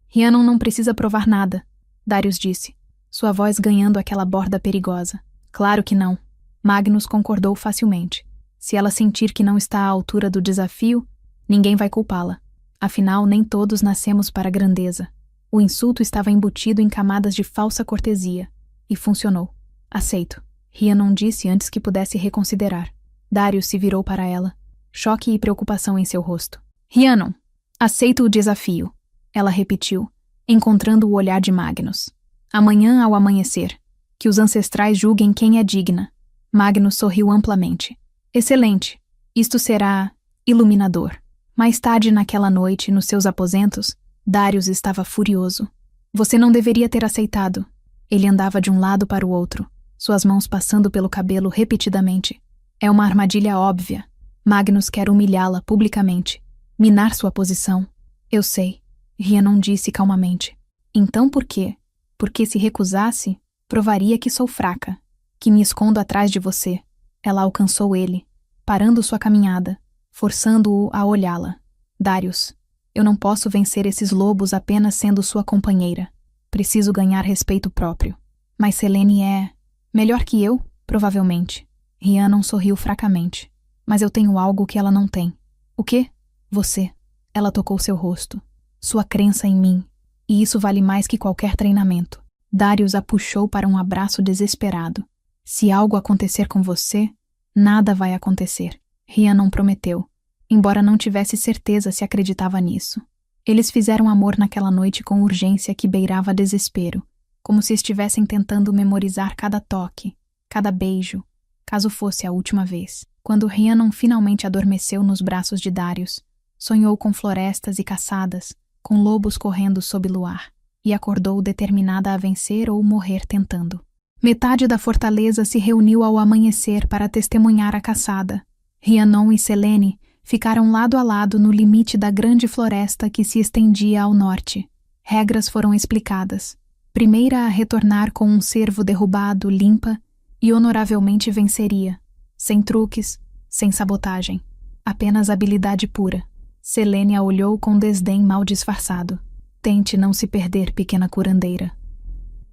Rhiannon não precisa provar nada, Darius disse, sua voz ganhando aquela borda perigosa. Claro que não. Magnus concordou facilmente. Se ela sentir que não está à altura do desafio, ninguém vai culpá-la. Afinal, nem todos nascemos para a grandeza. O insulto estava embutido em camadas de falsa cortesia. E funcionou. Aceito, Rhiannon disse antes que pudesse reconsiderar. Darius se virou para ela, choque e preocupação em seu rosto. Rhiannon, aceito o desafio, ela repetiu, encontrando o olhar de Magnus. Amanhã ao amanhecer, que os ancestrais julguem quem é digna. Magnus sorriu amplamente. Excelente, isto será iluminador. Mais tarde naquela noite, nos seus aposentos, Darius estava furioso. Você não deveria ter aceitado. Ele andava de um lado para o outro, suas mãos passando pelo cabelo repetidamente. É uma armadilha óbvia. Magnus quer humilhá-la publicamente, minar sua posição. Eu sei, Rhiannon disse calmamente. Então por quê? Porque se recusasse, provaria que sou fraca, que me escondo atrás de você. Ela alcançou ele, parando sua caminhada, forçando-o a olhá-la. Darius, eu não posso vencer esses lobos apenas sendo sua companheira. Preciso ganhar respeito próprio. Mas Selene é melhor que eu, provavelmente. Rhiannon sorriu fracamente. Mas eu tenho algo que ela não tem. O quê? Você. Ela tocou seu rosto. Sua crença em mim. E isso vale mais que qualquer treinamento. Darius a puxou para um abraço desesperado. Se algo acontecer com você, nada vai acontecer. Rhiannon prometeu, embora não tivesse certeza se acreditava nisso. Eles fizeram amor naquela noite com urgência que beirava desespero, como se estivessem tentando memorizar cada toque, cada beijo, caso fosse a última vez. Quando Rhiannon finalmente adormeceu nos braços de Darius, sonhou com florestas e caçadas, com lobos correndo sob luar, e acordou determinada a vencer ou morrer tentando. Metade da fortaleza se reuniu ao amanhecer para testemunhar a caçada. Rhiannon e Selene ficaram lado a lado no limite da grande floresta que se estendia ao norte. Regras foram explicadas. Primeira a retornar com um cervo derrubado, limpa, e honoravelmente venceria. Sem truques, sem sabotagem. Apenas habilidade pura. Selene a olhou com desdém mal disfarçado. Tente não se perder, pequena curandeira.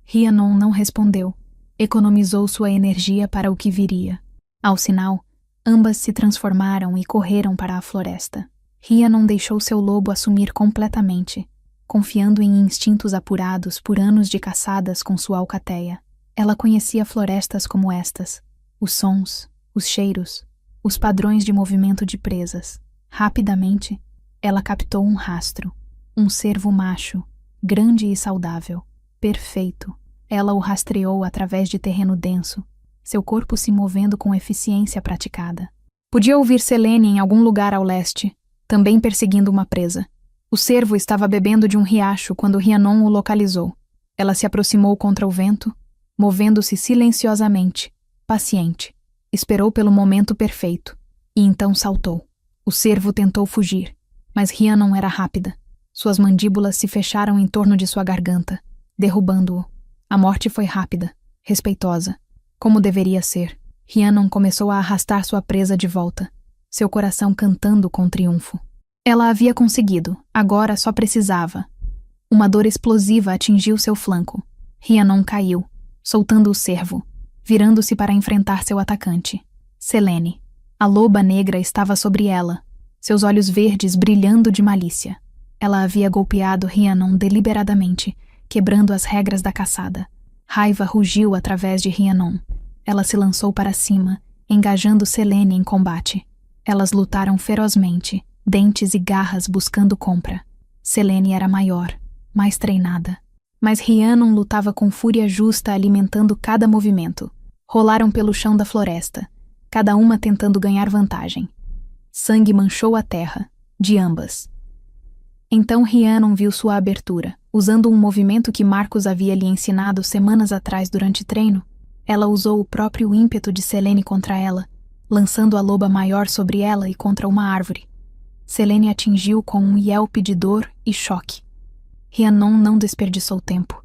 Rhiannon não respondeu. Economizou sua energia para o que viria. Ao sinal, ambas se transformaram e correram para a floresta. Rhiannon deixou seu lobo assumir completamente, confiando em instintos apurados por anos de caçadas com sua alcateia. Ela conhecia florestas como estas, os sons, os cheiros, os padrões de movimento de presas. Rapidamente, ela captou um rastro, um cervo macho, grande e saudável, perfeito. Ela o rastreou através de terreno denso, seu corpo se movendo com eficiência praticada. Podia ouvir Selene em algum lugar ao leste, também perseguindo uma presa. O cervo estava bebendo de um riacho quando Rhiannon o localizou. Ela se aproximou contra o vento, movendo-se silenciosamente, paciente. Esperou pelo momento perfeito, e então saltou. O cervo tentou fugir, mas Rhiannon era rápida. Suas mandíbulas se fecharam em torno de sua garganta, derrubando-o. A morte foi rápida, respeitosa, como deveria ser. Rhiannon começou a arrastar sua presa de volta. seu coração cantando com triunfo. Ela havia conseguido, agora só precisava. Uma dor explosiva atingiu seu flanco. Rhiannon caiu, soltando o cervo, virando-se para enfrentar seu atacante. Selene. A loba negra estava sobre ela, seus olhos verdes brilhando de malícia. Ela havia golpeado Rhiannon deliberadamente, quebrando as regras da caçada. Raiva rugiu através de Rhiannon. Ela se lançou para cima, engajando Selene em combate. Elas lutaram ferozmente, dentes e garras buscando compra. Selene era maior, mais treinada. Mas Rhiannon lutava com fúria justa, alimentando cada movimento. Rolaram pelo chão da floresta, cada uma tentando ganhar vantagem. Sangue manchou a terra, de ambas. Então Rhiannon viu sua abertura. Usando um movimento que Marcus havia lhe ensinado semanas atrás durante treino, ela usou o próprio ímpeto de Selene contra ela, lançando a loba maior sobre ela e contra uma árvore. Selene atingiu com um yelp de dor e choque. Rhiannon não desperdiçou tempo.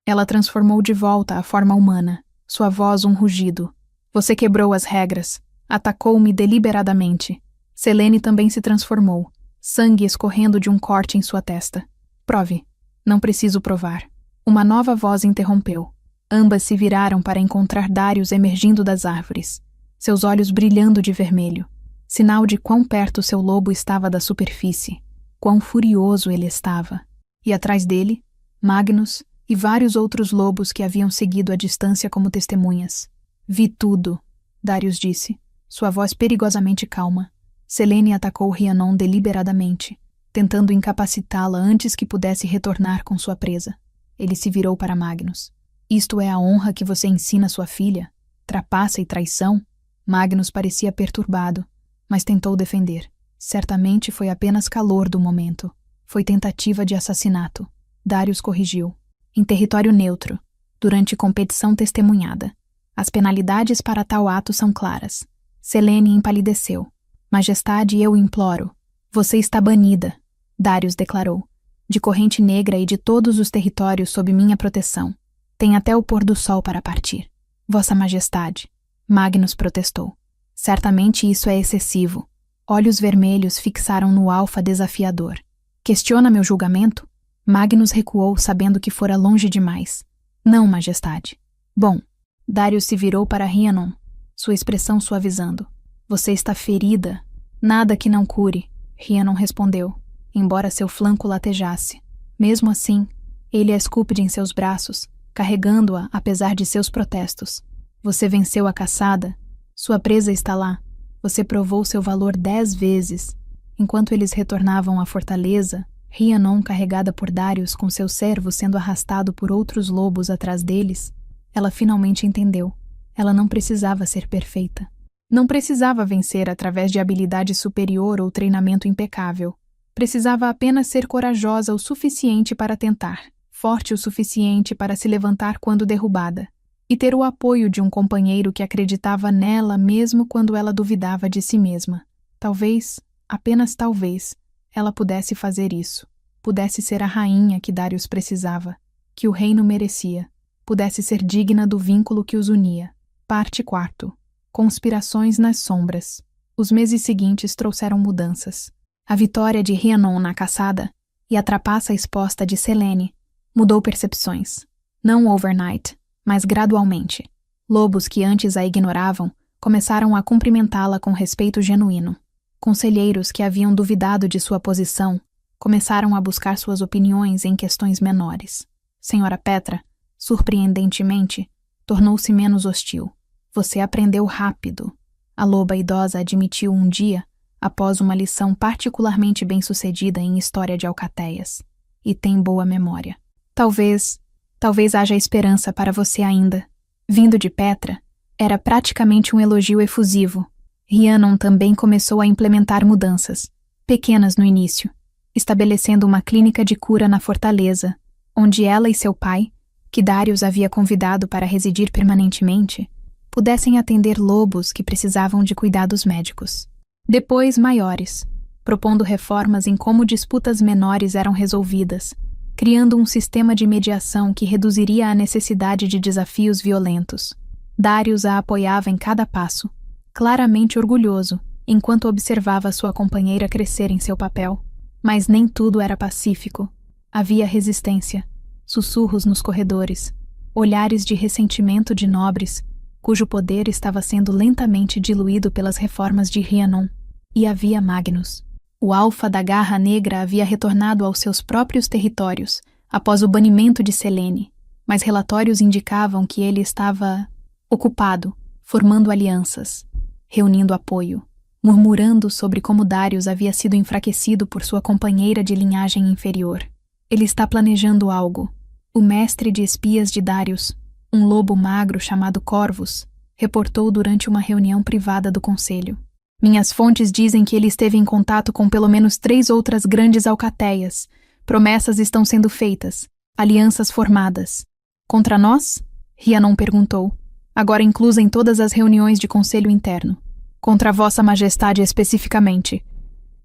Ela transformou de volta a forma humana, sua voz um rugido. Você quebrou as regras. Atacou-me deliberadamente. Selene também se transformou, sangue escorrendo de um corte em sua testa. Prove. Não preciso provar. Uma nova voz interrompeu. Ambas se viraram para encontrar Darius emergindo das árvores, seus olhos brilhando de vermelho, sinal de quão perto seu lobo estava da superfície, quão furioso ele estava. E atrás dele, Magnus e vários outros lobos que haviam seguido à distância como testemunhas. Vi tudo, Darius disse, sua voz perigosamente calma. Selene atacou Rhiannon deliberadamente, tentando incapacitá-la antes que pudesse retornar com sua presa. Ele se virou para Magnus. Isto é a honra que você ensina sua filha? Trapaça e traição? Magnus parecia perturbado, mas tentou defender. Certamente foi apenas calor do momento. Foi tentativa de assassinato. Darius corrigiu. Em território neutro, durante competição testemunhada. As penalidades para tal ato são claras. Selene empalideceu. Majestade, eu imploro. Você está banida, Darius declarou. De Corrente Negra e de todos os territórios sob minha proteção. Tem até o pôr do sol para partir. Vossa Majestade, Magnus protestou. Certamente isso é excessivo. Olhos vermelhos fixaram no alfa desafiador. Questiona meu julgamento? Magnus recuou, sabendo que fora longe demais. Não, Majestade. Bom, Darius se virou para Rhiannon, sua expressão suavizando. Você está ferida. Nada que não cure, Rhiannon respondeu, embora seu flanco latejasse. Mesmo assim, ele a esculpe em seus braços, carregando-a apesar de seus protestos. Você venceu a caçada. Sua presa está lá. Você provou seu valor 10 vezes. Enquanto eles retornavam à fortaleza, Rhiannon, carregada por Darius com seu servo sendo arrastado por outros lobos atrás deles, ela finalmente entendeu. Ela não precisava ser perfeita. Não precisava vencer através de habilidade superior ou treinamento impecável. Precisava apenas ser corajosa o suficiente para tentar, forte o suficiente para se levantar quando derrubada, e ter o apoio de um companheiro que acreditava nela mesmo quando ela duvidava de si mesma. Talvez, apenas talvez, ela pudesse fazer isso. Pudesse ser a rainha que Darius precisava, que o reino merecia. Pudesse ser digna do vínculo que os unia. Parte 4. Conspirações nas sombras. Os meses seguintes trouxeram mudanças. A vitória de Rhiannon na caçada e a trapaça exposta de Selene mudou percepções. Não overnight, mas gradualmente. Lobos que antes a ignoravam começaram a cumprimentá-la com respeito genuíno. Conselheiros que haviam duvidado de sua posição começaram a buscar suas opiniões em questões menores. Senhora Petra, surpreendentemente, tornou-se menos hostil. Você aprendeu rápido, a loba idosa admitiu um dia, após uma lição particularmente bem-sucedida em história de alcateias. E tem boa memória. Talvez haja esperança para você ainda. Vindo de Petra, era praticamente um elogio efusivo. Rhiannon também começou a implementar mudanças, pequenas no início, estabelecendo uma clínica de cura na fortaleza, onde ela e seu pai, que Darius havia convidado para residir permanentemente, pudessem atender lobos que precisavam de cuidados médicos. Depois, maiores, propondo reformas em como disputas menores eram resolvidas, criando um sistema de mediação que reduziria a necessidade de desafios violentos. Darius a apoiava em cada passo, claramente orgulhoso, enquanto observava sua companheira crescer em seu papel. Mas nem tudo era pacífico. Havia resistência, sussurros nos corredores, olhares de ressentimento de nobres, cujo poder estava sendo lentamente diluído pelas reformas de Rhiannon. E havia Magnus. O alfa da Garra Negra havia retornado aos seus próprios territórios após o banimento de Selene, mas relatórios indicavam que ele estava ocupado, formando alianças, reunindo apoio, murmurando sobre como Darius havia sido enfraquecido por sua companheira de linhagem inferior. Ele está planejando algo. O mestre de espias de Darius, um lobo magro chamado Corvus, reportou durante uma reunião privada do conselho. Minhas fontes dizem que ele esteve em contato com pelo menos 3 outras grandes alcateias. Promessas estão sendo feitas, alianças formadas. Contra nós? Rhiannon perguntou, agora inclusa em todas as reuniões de conselho interno. Contra Vossa Majestade especificamente,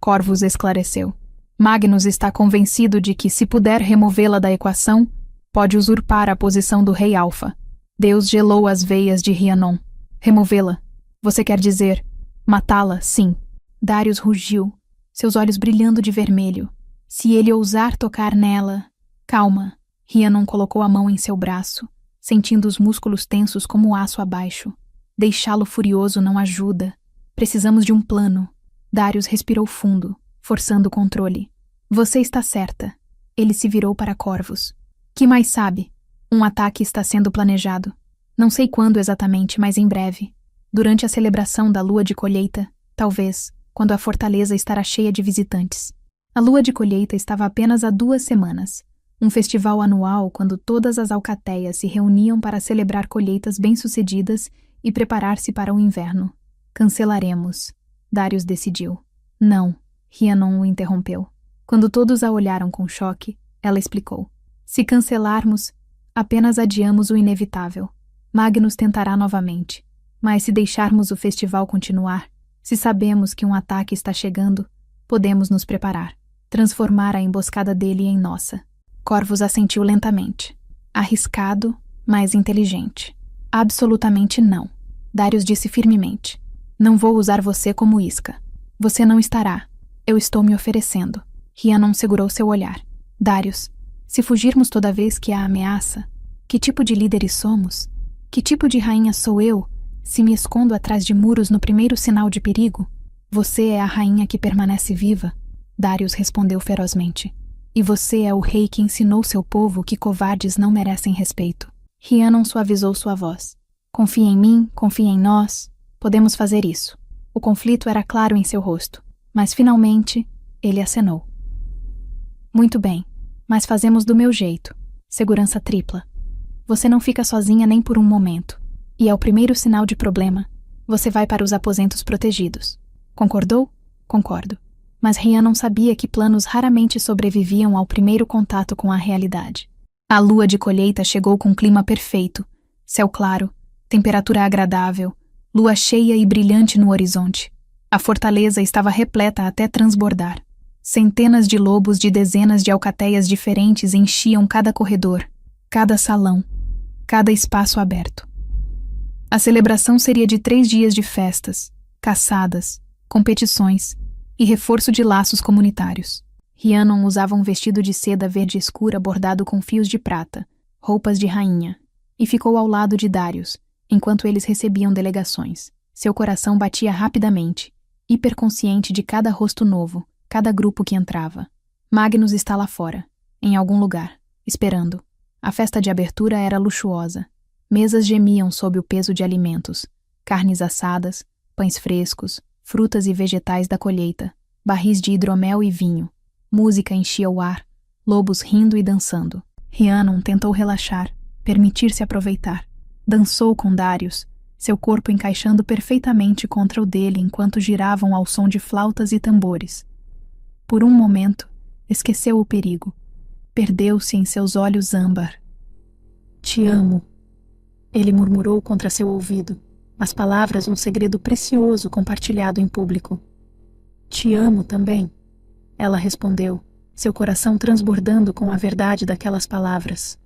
Corvus esclareceu. Magnus está convencido de que, se puder removê-la da equação, pode usurpar a posição do Rei Alfa. Deus gelou as veias de Rhiannon. Removê-la. Você quer dizer... matá-la, sim. Darius rugiu, seus olhos brilhando de vermelho. Se ele ousar tocar nela... Calma. Rhiannon colocou a mão em seu braço, sentindo os músculos tensos como aço abaixo. Deixá-lo furioso não ajuda. Precisamos de um plano. Darius respirou fundo, forçando o controle. Você está certa. Ele se virou para Corvus. Que mais sabe? Um ataque está sendo planejado. Não sei quando exatamente, mas em breve. Durante a celebração da lua de colheita, talvez, quando a fortaleza estará cheia de visitantes. A lua de colheita estava apenas há 2 semanas. Um festival anual quando todas as alcateias se reuniam para celebrar colheitas bem-sucedidas e preparar-se para o inverno. Cancelaremos. Darius decidiu. Não. Rhiannon o interrompeu. Quando todos a olharam com choque, ela explicou. Se cancelarmos, apenas adiamos o inevitável. Magnus tentará novamente. Mas se deixarmos o festival continuar, se sabemos que um ataque está chegando, podemos nos preparar. Transformar a emboscada dele em nossa. Corvus assentiu lentamente. Arriscado, mas inteligente. Absolutamente não. Darius disse firmemente. Não vou usar você como isca. Você não estará. Eu estou me oferecendo. Rhiannon segurou seu olhar. Darius, se fugirmos toda vez que há ameaça, que tipo de líderes somos? Que tipo de rainha sou eu, se me escondo atrás de muros no primeiro sinal de perigo? Você é a rainha que permanece viva? Darius respondeu ferozmente. E você é o rei que ensinou seu povo que covardes não merecem respeito. Rhiannon suavizou sua voz. Confie em mim, confie em nós. Podemos fazer isso. O conflito era claro em seu rosto, mas finalmente ele acenou. Muito bem, mas fazemos do meu jeito. Segurança tripla. Você não fica sozinha nem por um momento. E ao primeiro sinal de problema, você vai para os aposentos protegidos. Concordou? Concordo. Mas Rhiannon sabia que planos raramente sobreviviam ao primeiro contato com a realidade. A lua de colheita chegou com clima perfeito, céu claro, temperatura agradável, lua cheia e brilhante no horizonte. A fortaleza estava repleta até transbordar. Centenas de lobos de dezenas de alcateias diferentes enchiam cada corredor, cada salão, cada espaço aberto. A celebração seria de 3 dias de festas, caçadas, competições e reforço de laços comunitários. Rhiannon usava um vestido de seda verde escura bordado com fios de prata, roupas de rainha, e ficou ao lado de Darius, enquanto eles recebiam delegações. Seu coração batia rapidamente, hiperconsciente de cada rosto novo, cada grupo que entrava. Magnus está lá fora, em algum lugar, esperando. A festa de abertura era luxuosa. Mesas gemiam sob o peso de alimentos, carnes assadas, pães frescos, frutas e vegetais da colheita, barris de hidromel e vinho. Música enchia o ar, lobos rindo e dançando. Rhiannon tentou relaxar, permitir-se aproveitar. Dançou com Darius, seu corpo encaixando perfeitamente contra o dele enquanto giravam ao som de flautas e tambores. Por um momento, esqueceu o perigo. Perdeu-se em seus olhos âmbar. Te amo. Ele murmurou contra seu ouvido, as palavras um segredo precioso compartilhado em público. Te amo também. Ela respondeu, seu coração transbordando com a verdade daquelas palavras.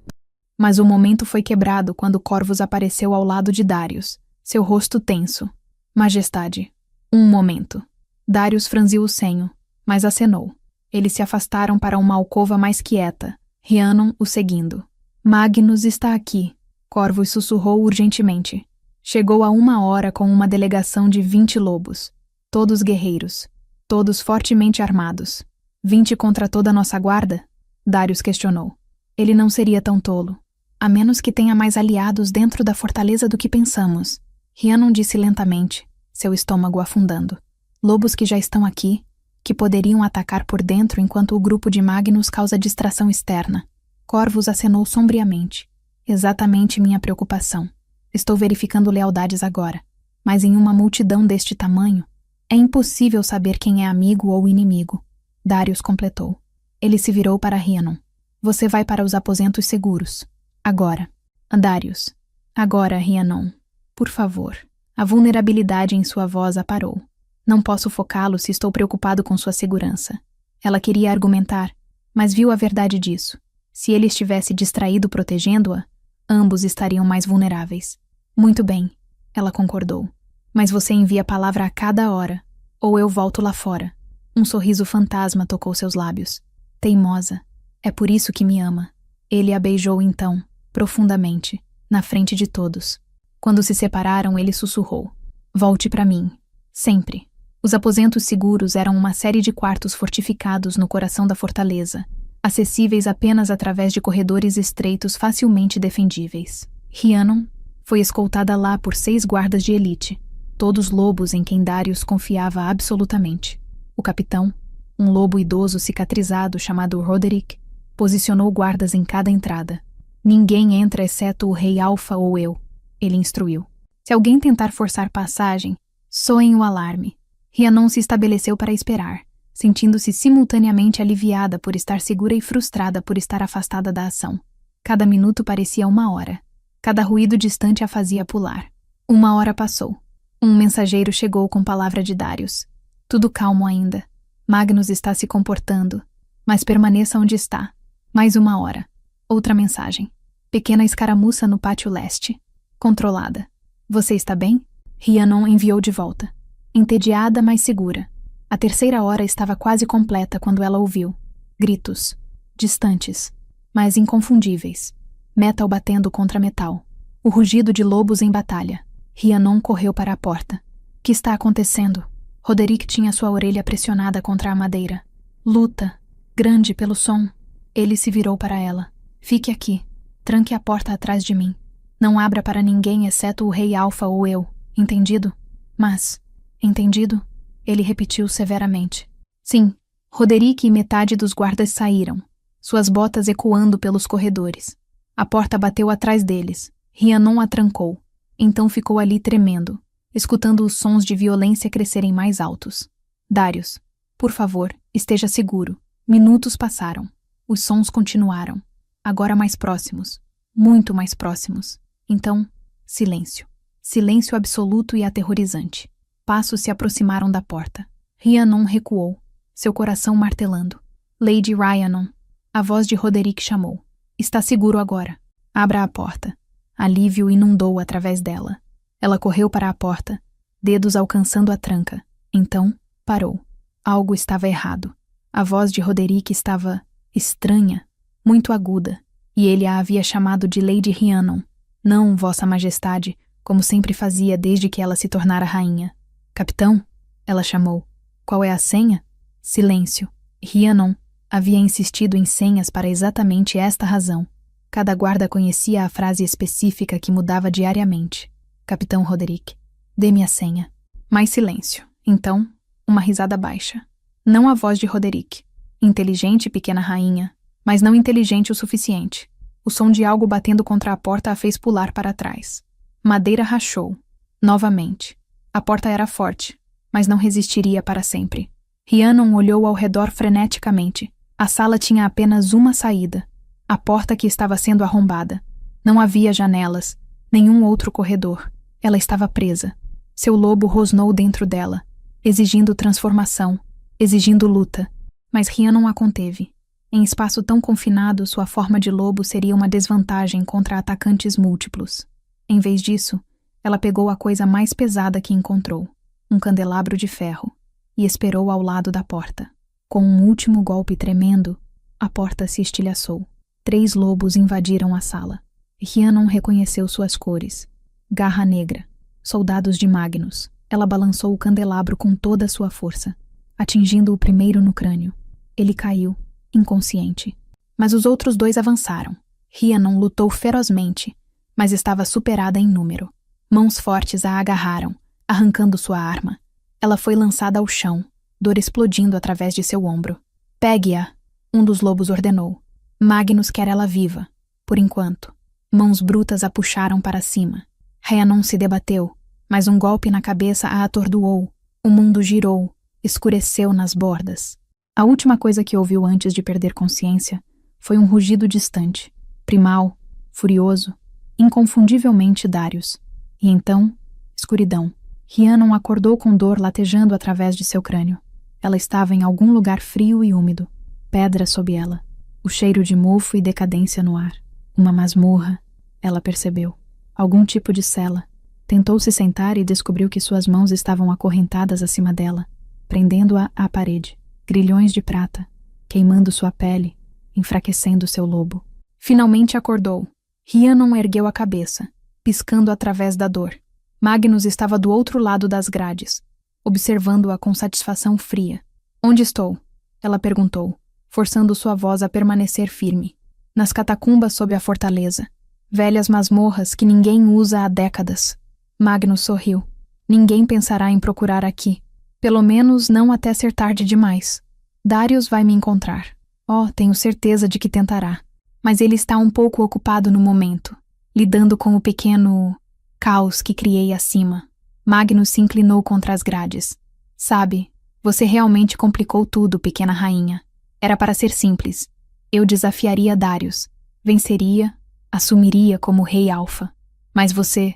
Mas o momento foi quebrado quando Corvus apareceu ao lado de Darius, seu rosto tenso. Majestade. Um momento. Darius franziu o senho, mas acenou. Eles se afastaram para uma alcova mais quieta, Rhiannon o seguindo. Magnus está aqui, Corvus sussurrou urgentemente. Chegou a 1 hora com uma delegação de 20 lobos. Todos guerreiros. Todos fortemente armados. 20 contra toda a nossa guarda? Darius questionou. Ele não seria tão tolo. A menos que tenha mais aliados dentro da fortaleza do que pensamos. Rhiannon disse lentamente, seu estômago afundando. Lobos que já estão aqui, que poderiam atacar por dentro enquanto o grupo de Magnus causa distração externa. Corvus acenou sombriamente. Exatamente minha preocupação. Estou verificando lealdades agora. Mas em uma multidão deste tamanho, é impossível saber quem é amigo ou inimigo. Darius completou. Ele se virou para Rhiannon. Você vai para os aposentos seguros. Agora. Darius. Agora, Rhiannon. Por favor. A vulnerabilidade em sua voz aparou. Não posso focá-lo se estou preocupado com sua segurança. Ela queria argumentar, mas viu a verdade disso. Se ele estivesse distraído protegendo-a, ambos estariam mais vulneráveis. Muito bem, ela concordou. Mas você envia a palavra a cada hora, ou eu volto lá fora. Um sorriso fantasma tocou seus lábios. Teimosa. É por isso que me ama. Ele a beijou então, profundamente, na frente de todos. Quando se separaram, ele sussurrou. Volte para mim. Sempre. Os aposentos seguros eram uma série de quartos fortificados no coração da fortaleza, acessíveis apenas através de corredores estreitos facilmente defendíveis. Rhiannon foi escoltada lá por 6 guardas de elite, todos lobos em quem Darius confiava absolutamente. O capitão, um lobo idoso cicatrizado chamado Roderick, posicionou guardas em cada entrada. Ninguém entra exceto o rei Alfa ou eu, ele instruiu. Se alguém tentar forçar passagem, soem o alarme. Rhiannon se estabeleceu para esperar, sentindo-se simultaneamente aliviada por estar segura e frustrada por estar afastada da ação. Cada minuto parecia 1 hora. Cada ruído distante a fazia pular. 1 hora passou. Um mensageiro chegou com palavra de Darius. Tudo calmo ainda. Magnus está se comportando. Mas permaneça onde está. Mais 1 hora. Outra mensagem. Pequena escaramuça no pátio leste. Controlada. Você está bem? Rhiannon enviou de volta. Entediada, mas segura. A 3ª hora estava quase completa quando ela ouviu. Gritos. Distantes. Mas inconfundíveis. Metal batendo contra metal. O rugido de lobos em batalha. Rhiannon correu para a porta. O que está acontecendo? Roderick tinha sua orelha pressionada contra a madeira. Luta. Grande pelo som. Ele se virou para ela. Fique aqui. Tranque a porta atrás de mim. Não abra para ninguém exceto o rei Alfa ou eu. Entendido? Mas... Entendido? Ele repetiu severamente. Sim. Roderick e metade dos guardas saíram, suas botas ecoando pelos corredores. A porta bateu atrás deles. Rhiannon a trancou. Então ficou ali tremendo, escutando os sons de violência crescerem mais altos. Darius, por favor, esteja seguro. Minutos passaram. Os sons continuaram. Agora mais próximos. Muito mais próximos. Então, silêncio. Silêncio absoluto e aterrorizante. Passos se aproximaram da porta. Rhiannon recuou, seu coração martelando. Lady Rhiannon. A voz de Roderick chamou. Está seguro agora. Abra a porta. Alívio inundou através dela. Ela correu para a porta, dedos alcançando a tranca. Então, parou. Algo estava errado. A voz de Roderick estava estranha, muito aguda, e ele a havia chamado de Lady Rhiannon, não Vossa Majestade, como sempre fazia desde que ela se tornara rainha. Capitão? Ela chamou. Qual é a senha? Silêncio. Rhiannon havia insistido em senhas para exatamente esta razão. Cada guarda conhecia a frase específica que mudava diariamente. Capitão Roderick, dê-me a senha. Mais silêncio. Então, uma risada baixa. Não a voz de Roderick. Inteligente, pequena rainha, mas não inteligente o suficiente. O som de algo batendo contra a porta a fez pular para trás. Madeira rachou. Novamente. A porta era forte, mas não resistiria para sempre. Rhiannon olhou ao redor freneticamente. A sala tinha apenas uma saída. A porta que estava sendo arrombada. Não havia janelas, nenhum outro corredor. Ela estava presa. Seu lobo rosnou dentro dela, exigindo transformação, exigindo luta. Mas Rhiannon a conteve. Em espaço tão confinado, sua forma de lobo seria uma desvantagem contra atacantes múltiplos. Em vez disso, ela pegou a coisa mais pesada que encontrou. um candelabro de ferro, e esperou ao lado da porta. Com um último golpe tremendo, a porta se estilhaçou. 3 lobos invadiram a sala. Rhiannon reconheceu suas cores. Garra negra. Soldados de Magnus. Ela balançou o candelabro com toda a sua força, atingindo o primeiro no crânio. Ele caiu, inconsciente. Mas os outros 2 avançaram. Rhiannon lutou ferozmente, mas estava superada em número. Mãos fortes a agarraram, arrancando sua arma. Ela foi lançada ao chão, dor explodindo através de seu ombro. Pegue-a, um dos lobos ordenou. Magnus quer ela viva, por enquanto. Mãos brutas a puxaram para cima. Rhiannon se debateu, mas um golpe na cabeça a atordoou. O mundo girou, escureceu nas bordas. A última coisa que ouviu antes de perder consciência foi um rugido distante, primal, furioso, inconfundivelmente Darius. E então, escuridão. Rhiannon acordou com dor latejando através de seu crânio. Ela estava em algum lugar frio e úmido. Pedra sob ela. O cheiro de mofo e decadência no ar. Uma masmorra, ela percebeu. Algum tipo de cela. Tentou se sentar e descobriu que suas mãos estavam acorrentadas acima dela, prendendo-a à parede. Grilhões de prata, queimando sua pele, enfraquecendo seu lobo. Finalmente acordou. Rhiannon ergueu a cabeça, piscando através da dor. Magnus estava do outro lado das grades, observando-a com satisfação fria. Onde estou? Ela perguntou, forçando sua voz a permanecer firme. Nas catacumbas sob a fortaleza. Velhas masmorras que ninguém usa há décadas. Magnus sorriu. Ninguém pensará em procurar aqui. Pelo menos não até ser tarde demais. Darius vai me encontrar. Oh, tenho certeza de que tentará. Mas ele está um pouco ocupado no momento, lidando com o pequeno caos que criei acima. Magnus se inclinou contra as grades. Sabe, você realmente complicou tudo, pequena rainha. Era para ser simples. Eu desafiaria Darius. Venceria, assumiria como rei alfa. Mas você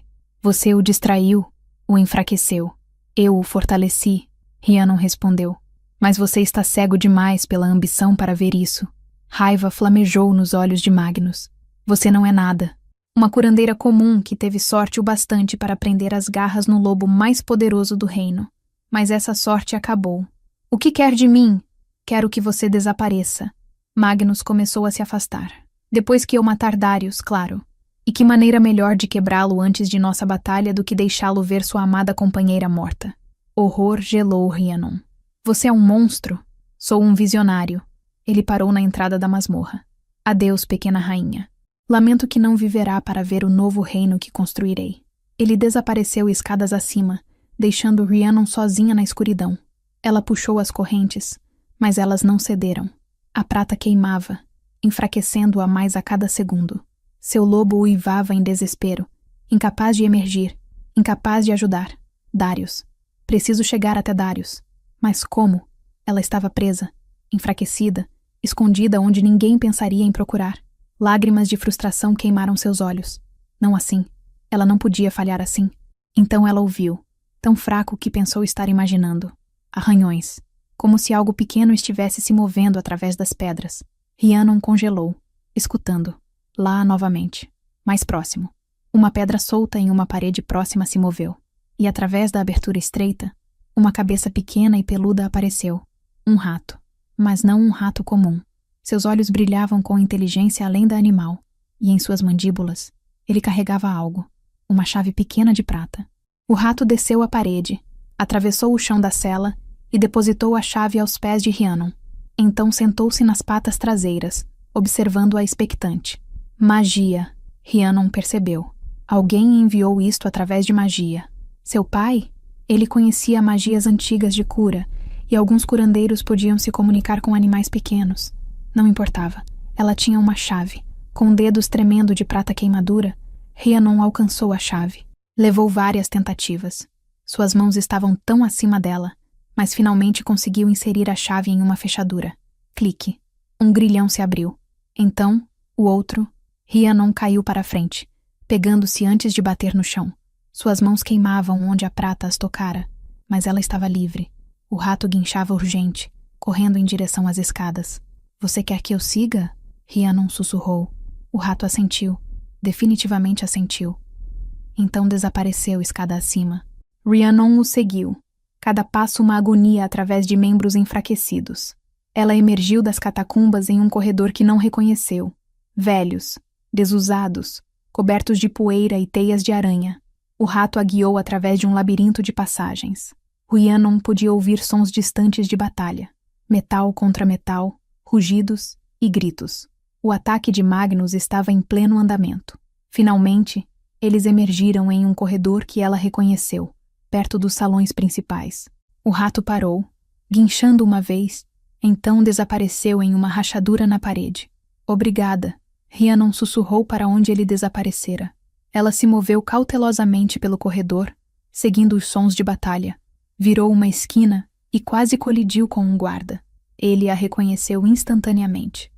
o distraiu, o enfraqueceu. Eu o fortaleci, Rhiannon respondeu. Mas você está cego demais pela ambição para ver isso. Raiva flamejou nos olhos de Magnus. Você não é nada. Uma curandeira comum que teve sorte o bastante para prender as garras no lobo mais poderoso do reino. Mas essa sorte acabou. O que quer de mim? Quero que você desapareça. Magnus começou a se afastar. Depois que eu matar Darius, claro. E que maneira melhor de quebrá-lo antes de nossa batalha do que deixá-lo ver sua amada companheira morta. Horror gelou Rhiannon. Você é um monstro? Sou um visionário. Ele parou na entrada da masmorra. Adeus, pequena rainha. Lamento que não viverá para ver o novo reino que construirei. Ele desapareceu escadas acima, deixando Rhiannon sozinha na escuridão. Ela puxou as correntes, mas elas não cederam. A prata queimava, enfraquecendo-a mais a cada segundo. Seu lobo uivava em desespero, incapaz de emergir, incapaz de ajudar. Darius. Preciso chegar até Darius. Mas como? Ela estava presa, enfraquecida, escondida onde ninguém pensaria em procurar. Lágrimas de frustração queimaram seus olhos. Não assim. Ela não podia falhar assim. Então ela ouviu, tão fraco que pensou estar imaginando. Arranhões. Como se algo pequeno estivesse se movendo através das pedras. Rhiannon congelou, escutando. Lá novamente. Mais próximo. Uma pedra solta em uma parede próxima se moveu. E através da abertura estreita, uma cabeça pequena e peluda apareceu. Um rato. Mas não um rato comum. Seus olhos brilhavam com inteligência além da animal. E em suas mandíbulas, ele carregava algo. Uma chave pequena de prata. O rato desceu a parede, atravessou o chão da cela e depositou a chave aos pés de Rhiannon. Então sentou-se nas patas traseiras, observando-a expectante. Magia, Rhiannon percebeu. Alguém enviou isto através de magia. Seu pai? Ele conhecia magias antigas de cura, e alguns curandeiros podiam se comunicar com animais pequenos. Não importava. Ela tinha uma chave. Com dedos tremendo de prata queimadura, Rhiannon alcançou a chave. Levou várias tentativas. Suas mãos estavam tão acima dela, mas finalmente conseguiu inserir a chave em uma fechadura. Clique. Um grilhão se abriu. Então, o outro. Rhiannon caiu para a frente, pegando-se antes de bater no chão. Suas mãos queimavam onde a prata as tocara, mas ela estava livre. O rato guinchava urgente, correndo em direção às escadas. Você quer que eu siga? Rhiannon sussurrou. O rato assentiu. Definitivamente assentiu. Então desapareceu escada acima. Rhiannon o seguiu. cada passo uma agonia através de membros enfraquecidos. Ela emergiu das catacumbas em um corredor que não reconheceu. Velhos, desusados, cobertos de poeira e teias de aranha. O rato a guiou através de um labirinto de passagens. Rhiannon podia ouvir sons distantes de batalha. Metal contra metal, rugidos e gritos. O ataque de Magnus estava em pleno andamento. Finalmente, eles emergiram em um corredor que ela reconheceu, perto dos salões principais. O rato parou, guinchando uma vez, então desapareceu em uma rachadura na parede. Obrigada, Rhiannon sussurrou para onde ele desaparecera. Ela se moveu cautelosamente pelo corredor, seguindo os sons de batalha. Virou uma esquina e quase colidiu com um guarda. Ele a reconheceu instantaneamente.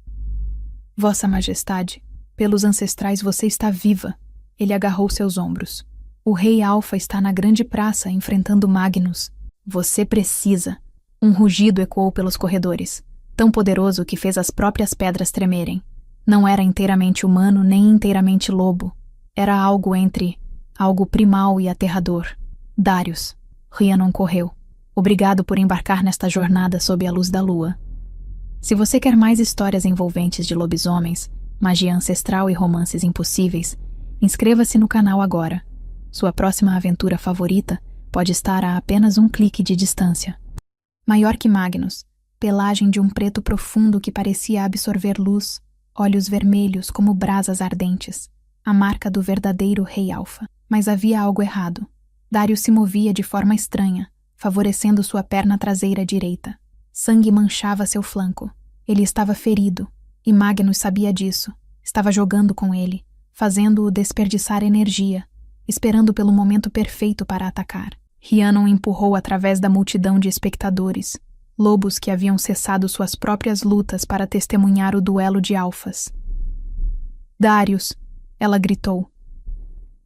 Vossa Majestade, pelos ancestrais você está viva. Ele agarrou seus ombros. O rei Alfa está na grande praça, enfrentando Magnus. Você precisa. Um rugido ecoou pelos corredores, tão poderoso que fez as próprias pedras tremerem. Não era inteiramente humano nem inteiramente lobo. Era algo entre algo primal e aterrador. Darius. Rhiannon correu. Obrigado por embarcar nesta jornada sob a luz da lua. Se você quer mais histórias envolventes de lobisomens, magia ancestral e romances impossíveis, inscreva-se no canal agora. Sua próxima aventura favorita pode estar a apenas um clique de distância. Maior que Magnus, pelagem de um preto profundo que parecia absorver luz, olhos vermelhos como brasas ardentes, a marca do verdadeiro rei Alfa. Mas havia algo errado. Darius se movia de forma estranha, favorecendo sua perna traseira direita. Sangue manchava seu flanco. Ele estava ferido, e Magnus sabia disso. Estava jogando com ele, fazendo-o desperdiçar energia, esperando pelo momento perfeito para atacar. Rhiannon empurrou através da multidão de espectadores, lobos que haviam cessado suas próprias lutas para testemunhar o duelo de alfas. Darius! Ela gritou.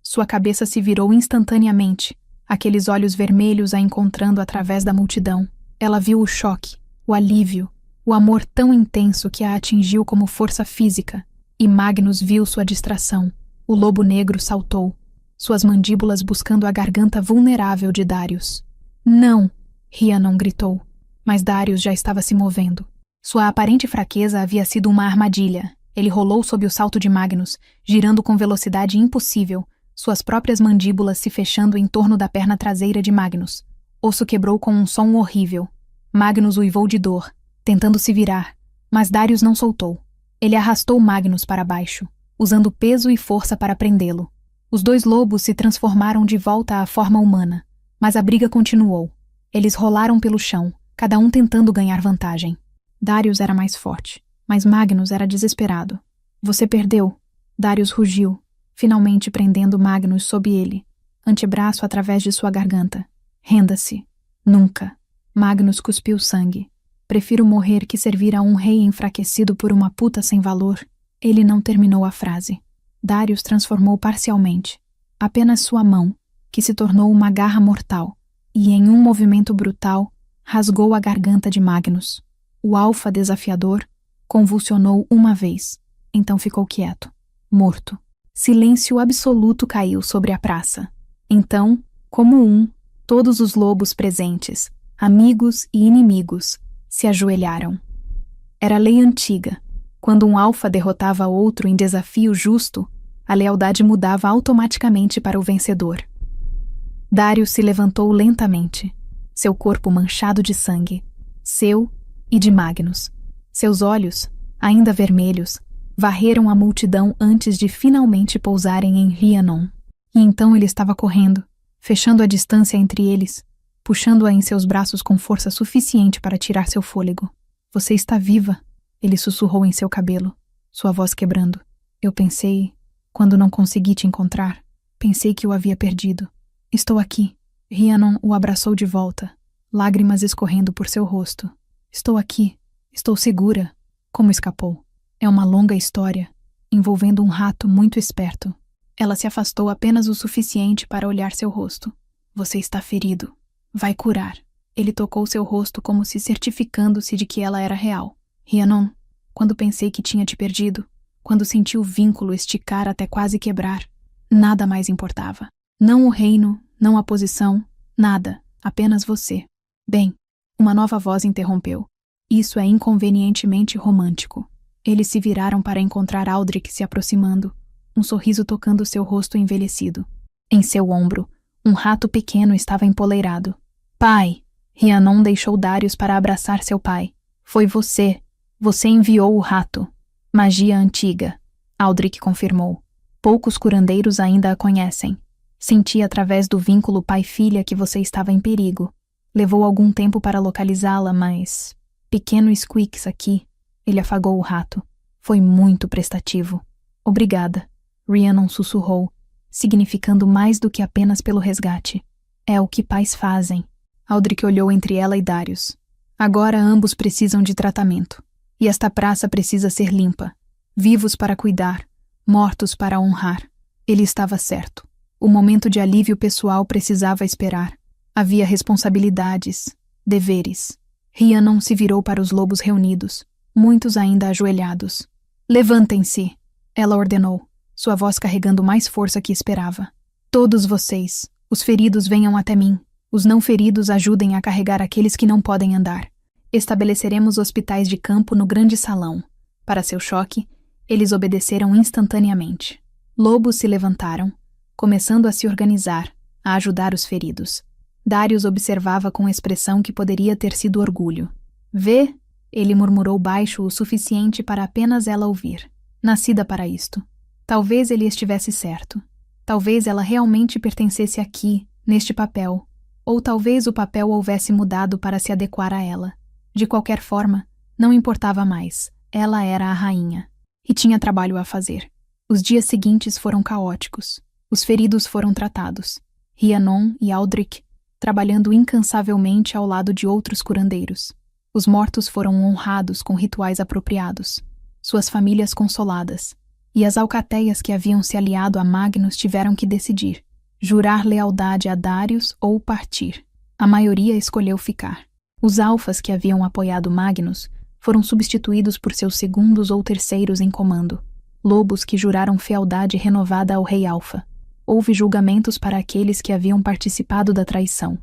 Sua cabeça se virou instantaneamente, aqueles olhos vermelhos a encontrando através da multidão. Ela viu o choque, o alívio, o amor tão intenso que a atingiu como força física, e Magnus viu sua distração. O lobo negro saltou, suas mandíbulas buscando a garganta vulnerável de Darius. Não! Rhiannon gritou, mas Darius já estava se movendo. Sua aparente fraqueza havia sido uma armadilha. Ele rolou sob o salto de Magnus, girando com velocidade impossível, suas próprias mandíbulas se fechando em torno da perna traseira de Magnus. Osso quebrou com um som horrível. Magnus uivou de dor, tentando se virar, mas Darius não soltou. Ele arrastou Magnus para baixo, usando peso e força para prendê-lo. Os dois lobos se transformaram de volta à forma humana, mas a briga continuou. Eles rolaram pelo chão, cada um tentando ganhar vantagem. Darius era mais forte, mas Magnus era desesperado. Você perdeu, Darius rugiu, finalmente prendendo Magnus sob ele, antebraço através de sua garganta. Renda-se. Nunca. Magnus cuspiu sangue. Prefiro morrer que servir a um rei enfraquecido por uma puta sem valor. Ele não terminou a frase. Darius transformou parcialmente. Apenas sua mão, que se tornou uma garra mortal, e em um movimento brutal, rasgou a garganta de Magnus. O alfa desafiador convulsionou uma vez, então ficou quieto, morto. Silêncio absoluto caiu sobre a praça. Então, como todos os lobos presentes, amigos e inimigos, se ajoelharam. Era lei antiga. Quando um alfa derrotava outro em desafio justo, a lealdade mudava automaticamente para o vencedor. Darius se levantou lentamente, seu corpo manchado de sangue, seu e de Magnus. Seus olhos, ainda vermelhos, varreram a multidão antes de finalmente pousarem em Rhiannon. E então ele estava correndo, fechando a distância entre eles, puxando-a em seus braços com força suficiente para tirar seu fôlego. Você está viva, ele sussurrou em seu cabelo, sua voz quebrando. Eu pensei, quando não consegui te encontrar, pensei que o havia perdido. Estou aqui. Rhiannon o abraçou de volta, lágrimas escorrendo por seu rosto. Estou aqui. Estou segura. Como escapou? É uma longa história, envolvendo um rato muito esperto. Ela se afastou apenas o suficiente para olhar seu rosto. Você está ferido. Vai curar. Ele tocou seu rosto como se certificando-se de que ela era real. Rhiannon, quando pensei que tinha te perdido, quando senti o vínculo esticar até quase quebrar, nada mais importava. Não o reino, não a posição, nada, apenas você. Bem, uma nova voz interrompeu. Isso é inconvenientemente romântico. Eles se viraram para encontrar Aldrich se aproximando, um sorriso tocando seu rosto envelhecido. Em seu ombro, um rato pequeno estava empoleirado. Pai! Rhiannon deixou Darius para abraçar seu pai. Foi você. Você enviou o rato. Magia antiga. Aldrich confirmou. Poucos curandeiros ainda a conhecem. Senti através do vínculo pai-filha que você estava em perigo. Levou algum tempo para localizá-la, mas... Pequeno Squeaks aqui. Ele afagou o rato. Foi muito prestativo. Obrigada. Rhiannon sussurrou, significando mais do que apenas pelo resgate. É o que pais fazem. Aldrich olhou entre ela e Darius. Agora ambos precisam de tratamento. E esta praça precisa ser limpa. Vivos para cuidar, mortos para honrar. Ele estava certo. O momento de alívio pessoal precisava esperar. Havia responsabilidades, deveres. Rhiannon se virou para os lobos reunidos, muitos ainda ajoelhados. Levantem-se, ela ordenou, sua voz carregando mais força que esperava. Todos vocês, os feridos, venham até mim. Os não feridos ajudem a carregar aqueles que não podem andar. Estabeleceremos hospitais de campo no grande salão. Para seu choque, eles obedeceram instantaneamente. Lobos se levantaram, começando a se organizar, a ajudar os feridos. Darius observava com expressão que poderia ter sido orgulho. Vê, ele murmurou baixo o suficiente para apenas ela ouvir. Nascida para isto. Talvez ele estivesse certo. Talvez ela realmente pertencesse aqui, neste papel. Ou talvez o papel houvesse mudado para se adequar a ela. De qualquer forma, não importava mais. Ela era a rainha. E tinha trabalho a fazer. Os dias seguintes foram caóticos. Os feridos foram tratados. Rhiannon e Aldrich trabalhando incansavelmente ao lado de outros curandeiros. Os mortos foram honrados com rituais apropriados. Suas famílias consoladas. E as alcateias que haviam se aliado a Magnus tiveram que decidir. Jurar lealdade a Darius ou partir. A maioria escolheu ficar. Os alfas que haviam apoiado Magnus foram substituídos por seus segundos ou terceiros em comando. Lobos que juraram fealdade renovada ao rei alfa. Houve julgamentos para aqueles que haviam participado da traição.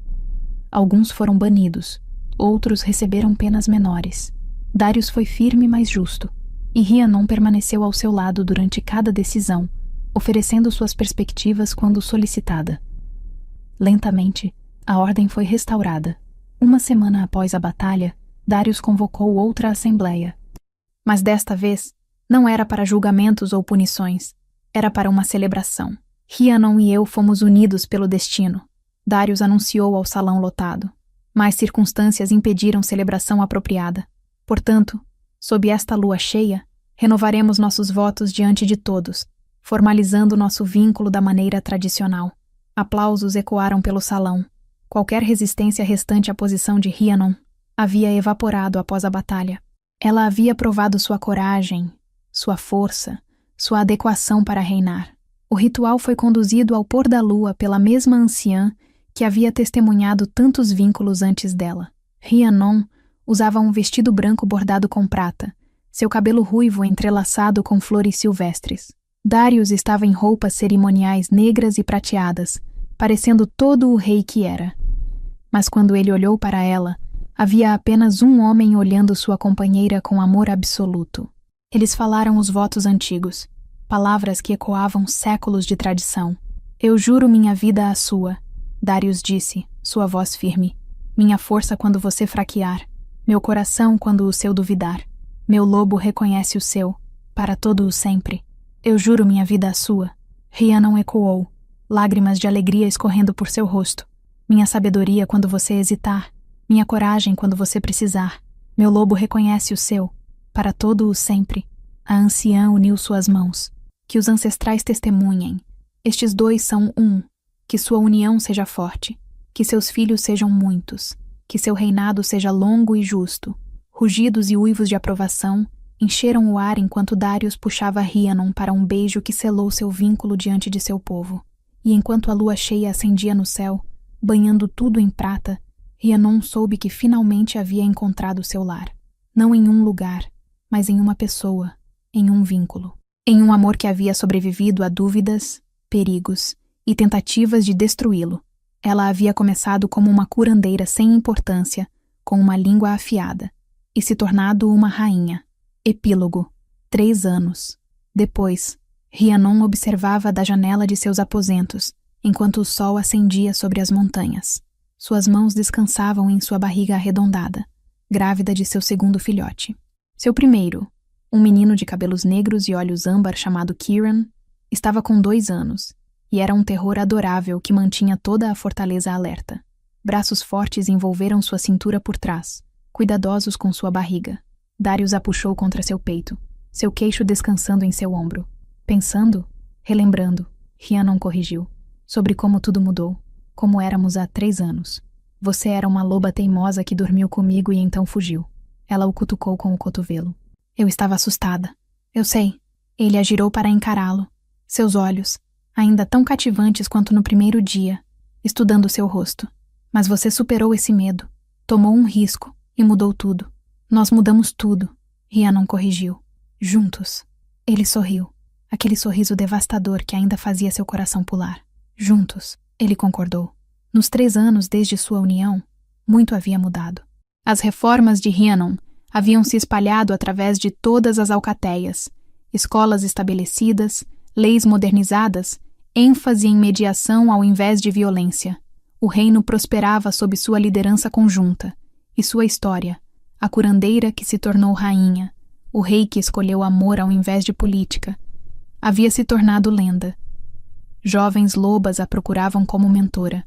Alguns foram banidos, outros receberam penas menores. Darius foi firme, mas justo, e Rhiannon permaneceu ao seu lado durante cada decisão, oferecendo suas perspectivas quando solicitada. Lentamente, a ordem foi restaurada. Uma semana após a batalha, Darius convocou outra assembleia. Mas desta vez, não era para julgamentos ou punições, era para uma celebração. Rhiannon e eu fomos unidos pelo destino. Darius anunciou ao salão lotado. Mas circunstâncias impediram celebração apropriada. Portanto, sob esta lua cheia, renovaremos nossos votos diante de todos, formalizando nosso vínculo da maneira tradicional. Aplausos ecoaram pelo salão. Qualquer resistência restante à posição de Rhiannon havia evaporado após a batalha. Ela havia provado sua coragem, sua força, sua adequação para reinar. O ritual foi conduzido ao pôr da lua pela mesma anciã que havia testemunhado tantos vínculos antes dela. Rhiannon usava um vestido branco bordado com prata, seu cabelo ruivo entrelaçado com flores silvestres. Darius estava em roupas cerimoniais negras e prateadas, parecendo todo o rei que era. Mas quando ele olhou para ela, havia apenas um homem olhando sua companheira com amor absoluto. Eles falaram os votos antigos. Palavras que ecoavam séculos de tradição. Eu juro minha vida à sua, Darius disse, sua voz firme. Minha força quando você fraquear. Meu coração quando o seu duvidar. Meu lobo reconhece o seu, para todo o sempre. Eu juro minha vida à sua. Rhiannon ecoou, lágrimas de alegria escorrendo por seu rosto. Minha sabedoria quando você hesitar. Minha coragem quando você precisar. Meu lobo reconhece o seu, para todo o sempre. A anciã uniu suas mãos. Que os ancestrais testemunhem. Estes dois são um. Que sua união seja forte. Que seus filhos sejam muitos. Que seu reinado seja longo e justo. Rugidos e uivos de aprovação encheram o ar enquanto Darius puxava Rhiannon para um beijo que selou seu vínculo diante de seu povo. E enquanto a lua cheia acendia no céu, banhando tudo em prata, Rhiannon soube que finalmente havia encontrado seu lar. Não em um lugar, mas em uma pessoa, em um vínculo. Em um amor que havia sobrevivido a dúvidas, perigos e tentativas de destruí-lo. Ela havia começado como uma curandeira sem importância, com uma língua afiada, e se tornado uma rainha. Epílogo. 3 anos. Depois, Rhiannon observava da janela de seus aposentos, enquanto o sol ascendia sobre as montanhas. Suas mãos descansavam em sua barriga arredondada, grávida de seu segundo filhote. Seu primeiro, um menino de cabelos negros e olhos âmbar chamado Kieran, estava com 2 anos, e era um terror adorável que mantinha toda a fortaleza alerta. Braços fortes envolveram sua cintura por trás, cuidadosos com sua barriga. Darius a puxou contra seu peito, seu queixo descansando em seu ombro. Pensando, relembrando, Rhiannon corrigiu, sobre como tudo mudou, como éramos há 3 anos. Você era uma loba teimosa que dormiu comigo e então fugiu. Ela o cutucou com o cotovelo. Eu estava assustada. Eu sei. Ele a girou para encará-lo. Seus olhos, ainda tão cativantes quanto no primeiro dia, estudando seu rosto. Mas você superou esse medo, tomou um risco e mudou tudo. Nós mudamos tudo, Rhiannon corrigiu. Juntos. Ele sorriu, aquele sorriso devastador que ainda fazia seu coração pular. Juntos, ele concordou. Nos 3 anos desde sua união, muito havia mudado. As reformas de Rhiannon haviam se espalhado através de todas as alcateias, escolas estabelecidas, leis modernizadas, ênfase em mediação ao invés de violência. O reino prosperava sob sua liderança conjunta, e sua história, a curandeira que se tornou rainha, o rei que escolheu amor ao invés de política, havia se tornado lenda. Jovens lobas a procuravam como mentora.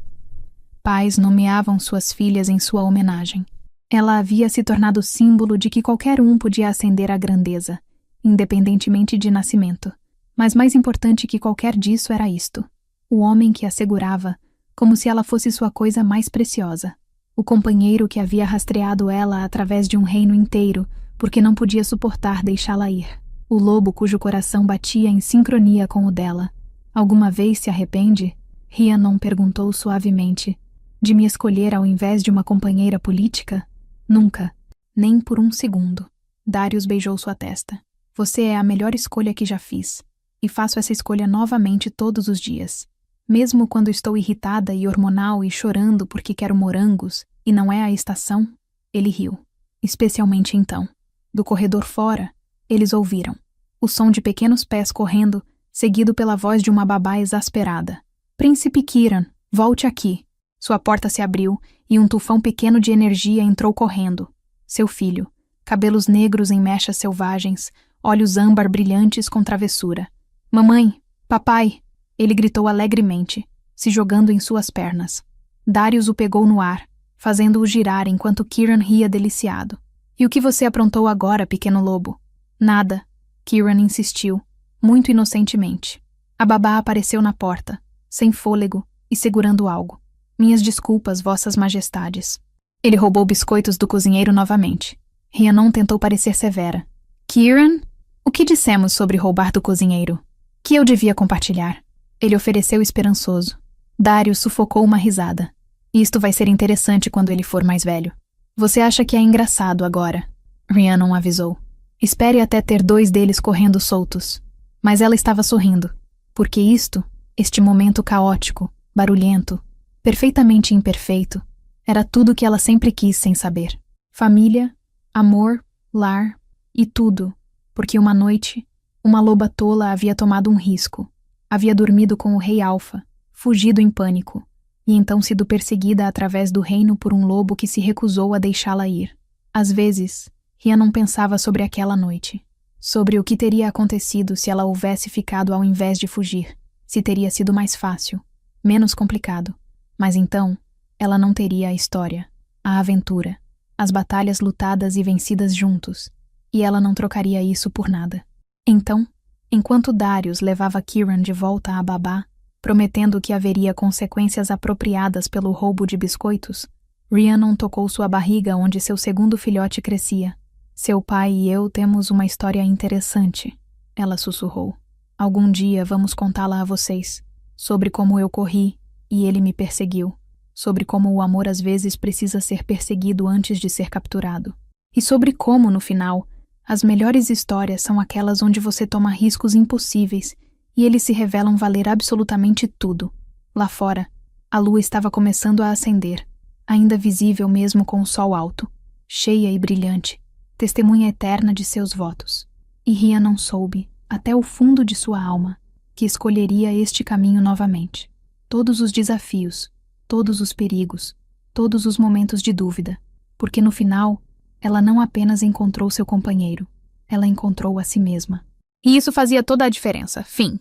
Pais nomeavam suas filhas em sua homenagem. Ela havia se tornado símbolo de que qualquer um podia ascender à grandeza, independentemente de nascimento. Mas mais importante que qualquer disso era isto: o homem que a segurava, como se ela fosse sua coisa mais preciosa. O companheiro que havia rastreado ela através de um reino inteiro, porque não podia suportar deixá-la ir. O lobo cujo coração batia em sincronia com o dela. Alguma vez se arrepende? Rhiannon perguntou suavemente. De me escolher ao invés de uma companheira política? Nunca. Nem por um segundo. Darius beijou sua testa. Você é a melhor escolha que já fiz. E faço essa escolha novamente todos os dias. Mesmo quando estou irritada e hormonal e chorando porque quero morangos, e não é a estação, ele riu. Especialmente então. Do corredor fora, eles ouviram o som de pequenos pés correndo, seguido pela voz de uma babá exasperada. Príncipe Kieran, volte aqui. Sua porta se abriu e um tufão pequeno de energia entrou correndo. Seu filho, cabelos negros em mechas selvagens, olhos âmbar brilhantes com travessura. Mamãe, papai, ele gritou alegremente, se jogando em suas pernas. Darius o pegou no ar, fazendo-o girar enquanto Kieran ria deliciado. E o que você aprontou agora, pequeno lobo? Nada, Kieran insistiu, muito inocentemente. A babá apareceu na porta, sem fôlego e segurando algo. Minhas desculpas, vossas majestades. Ele roubou biscoitos do cozinheiro novamente. Rhiannon tentou parecer severa. Kieran? O que dissemos sobre roubar do cozinheiro? Que eu devia compartilhar? Ele ofereceu esperançoso. Darius sufocou uma risada. Isto vai ser interessante quando ele for mais velho. Você acha que é engraçado agora? Rhiannon avisou. Espere até ter 2 deles correndo soltos. Mas ela estava sorrindo. Porque este momento caótico, barulhento, perfeitamente imperfeito, era tudo que ela sempre quis sem saber. Família, amor, lar e tudo, porque uma noite, uma loba tola havia tomado um risco. Havia dormido com o rei Alfa, fugido em pânico, e então sido perseguida através do reino por um lobo que se recusou a deixá-la ir. Às vezes, Rhiannon pensava sobre aquela noite, sobre o que teria acontecido se ela houvesse ficado ao invés de fugir, se teria sido mais fácil, menos complicado. Mas então, ela não teria a história, a aventura, as batalhas lutadas e vencidas juntos, e ela não trocaria isso por nada. Então, enquanto Darius levava Kieran de volta à babá, prometendo que haveria consequências apropriadas pelo roubo de biscoitos, Rhiannon tocou sua barriga onde seu segundo filhote crescia. Seu pai e eu temos uma história interessante, ela sussurrou. Algum dia vamos contá-la a vocês, sobre como eu corri e ele me perseguiu, sobre como o amor às vezes precisa ser perseguido antes de ser capturado, e sobre como, no final, as melhores histórias são aquelas onde você toma riscos impossíveis e eles se revelam valer absolutamente tudo. Lá fora, A lua estava começando a acender, ainda visível mesmo com o sol alto, cheia e brilhante, testemunha eterna de seus votos. E Ria não soube, até o fundo de sua alma, que escolheria este caminho novamente. Todos os desafios, todos os perigos, todos os momentos de dúvida, porque no final, ela não apenas encontrou seu companheiro, ela encontrou a si mesma. E isso fazia toda a diferença. Fim.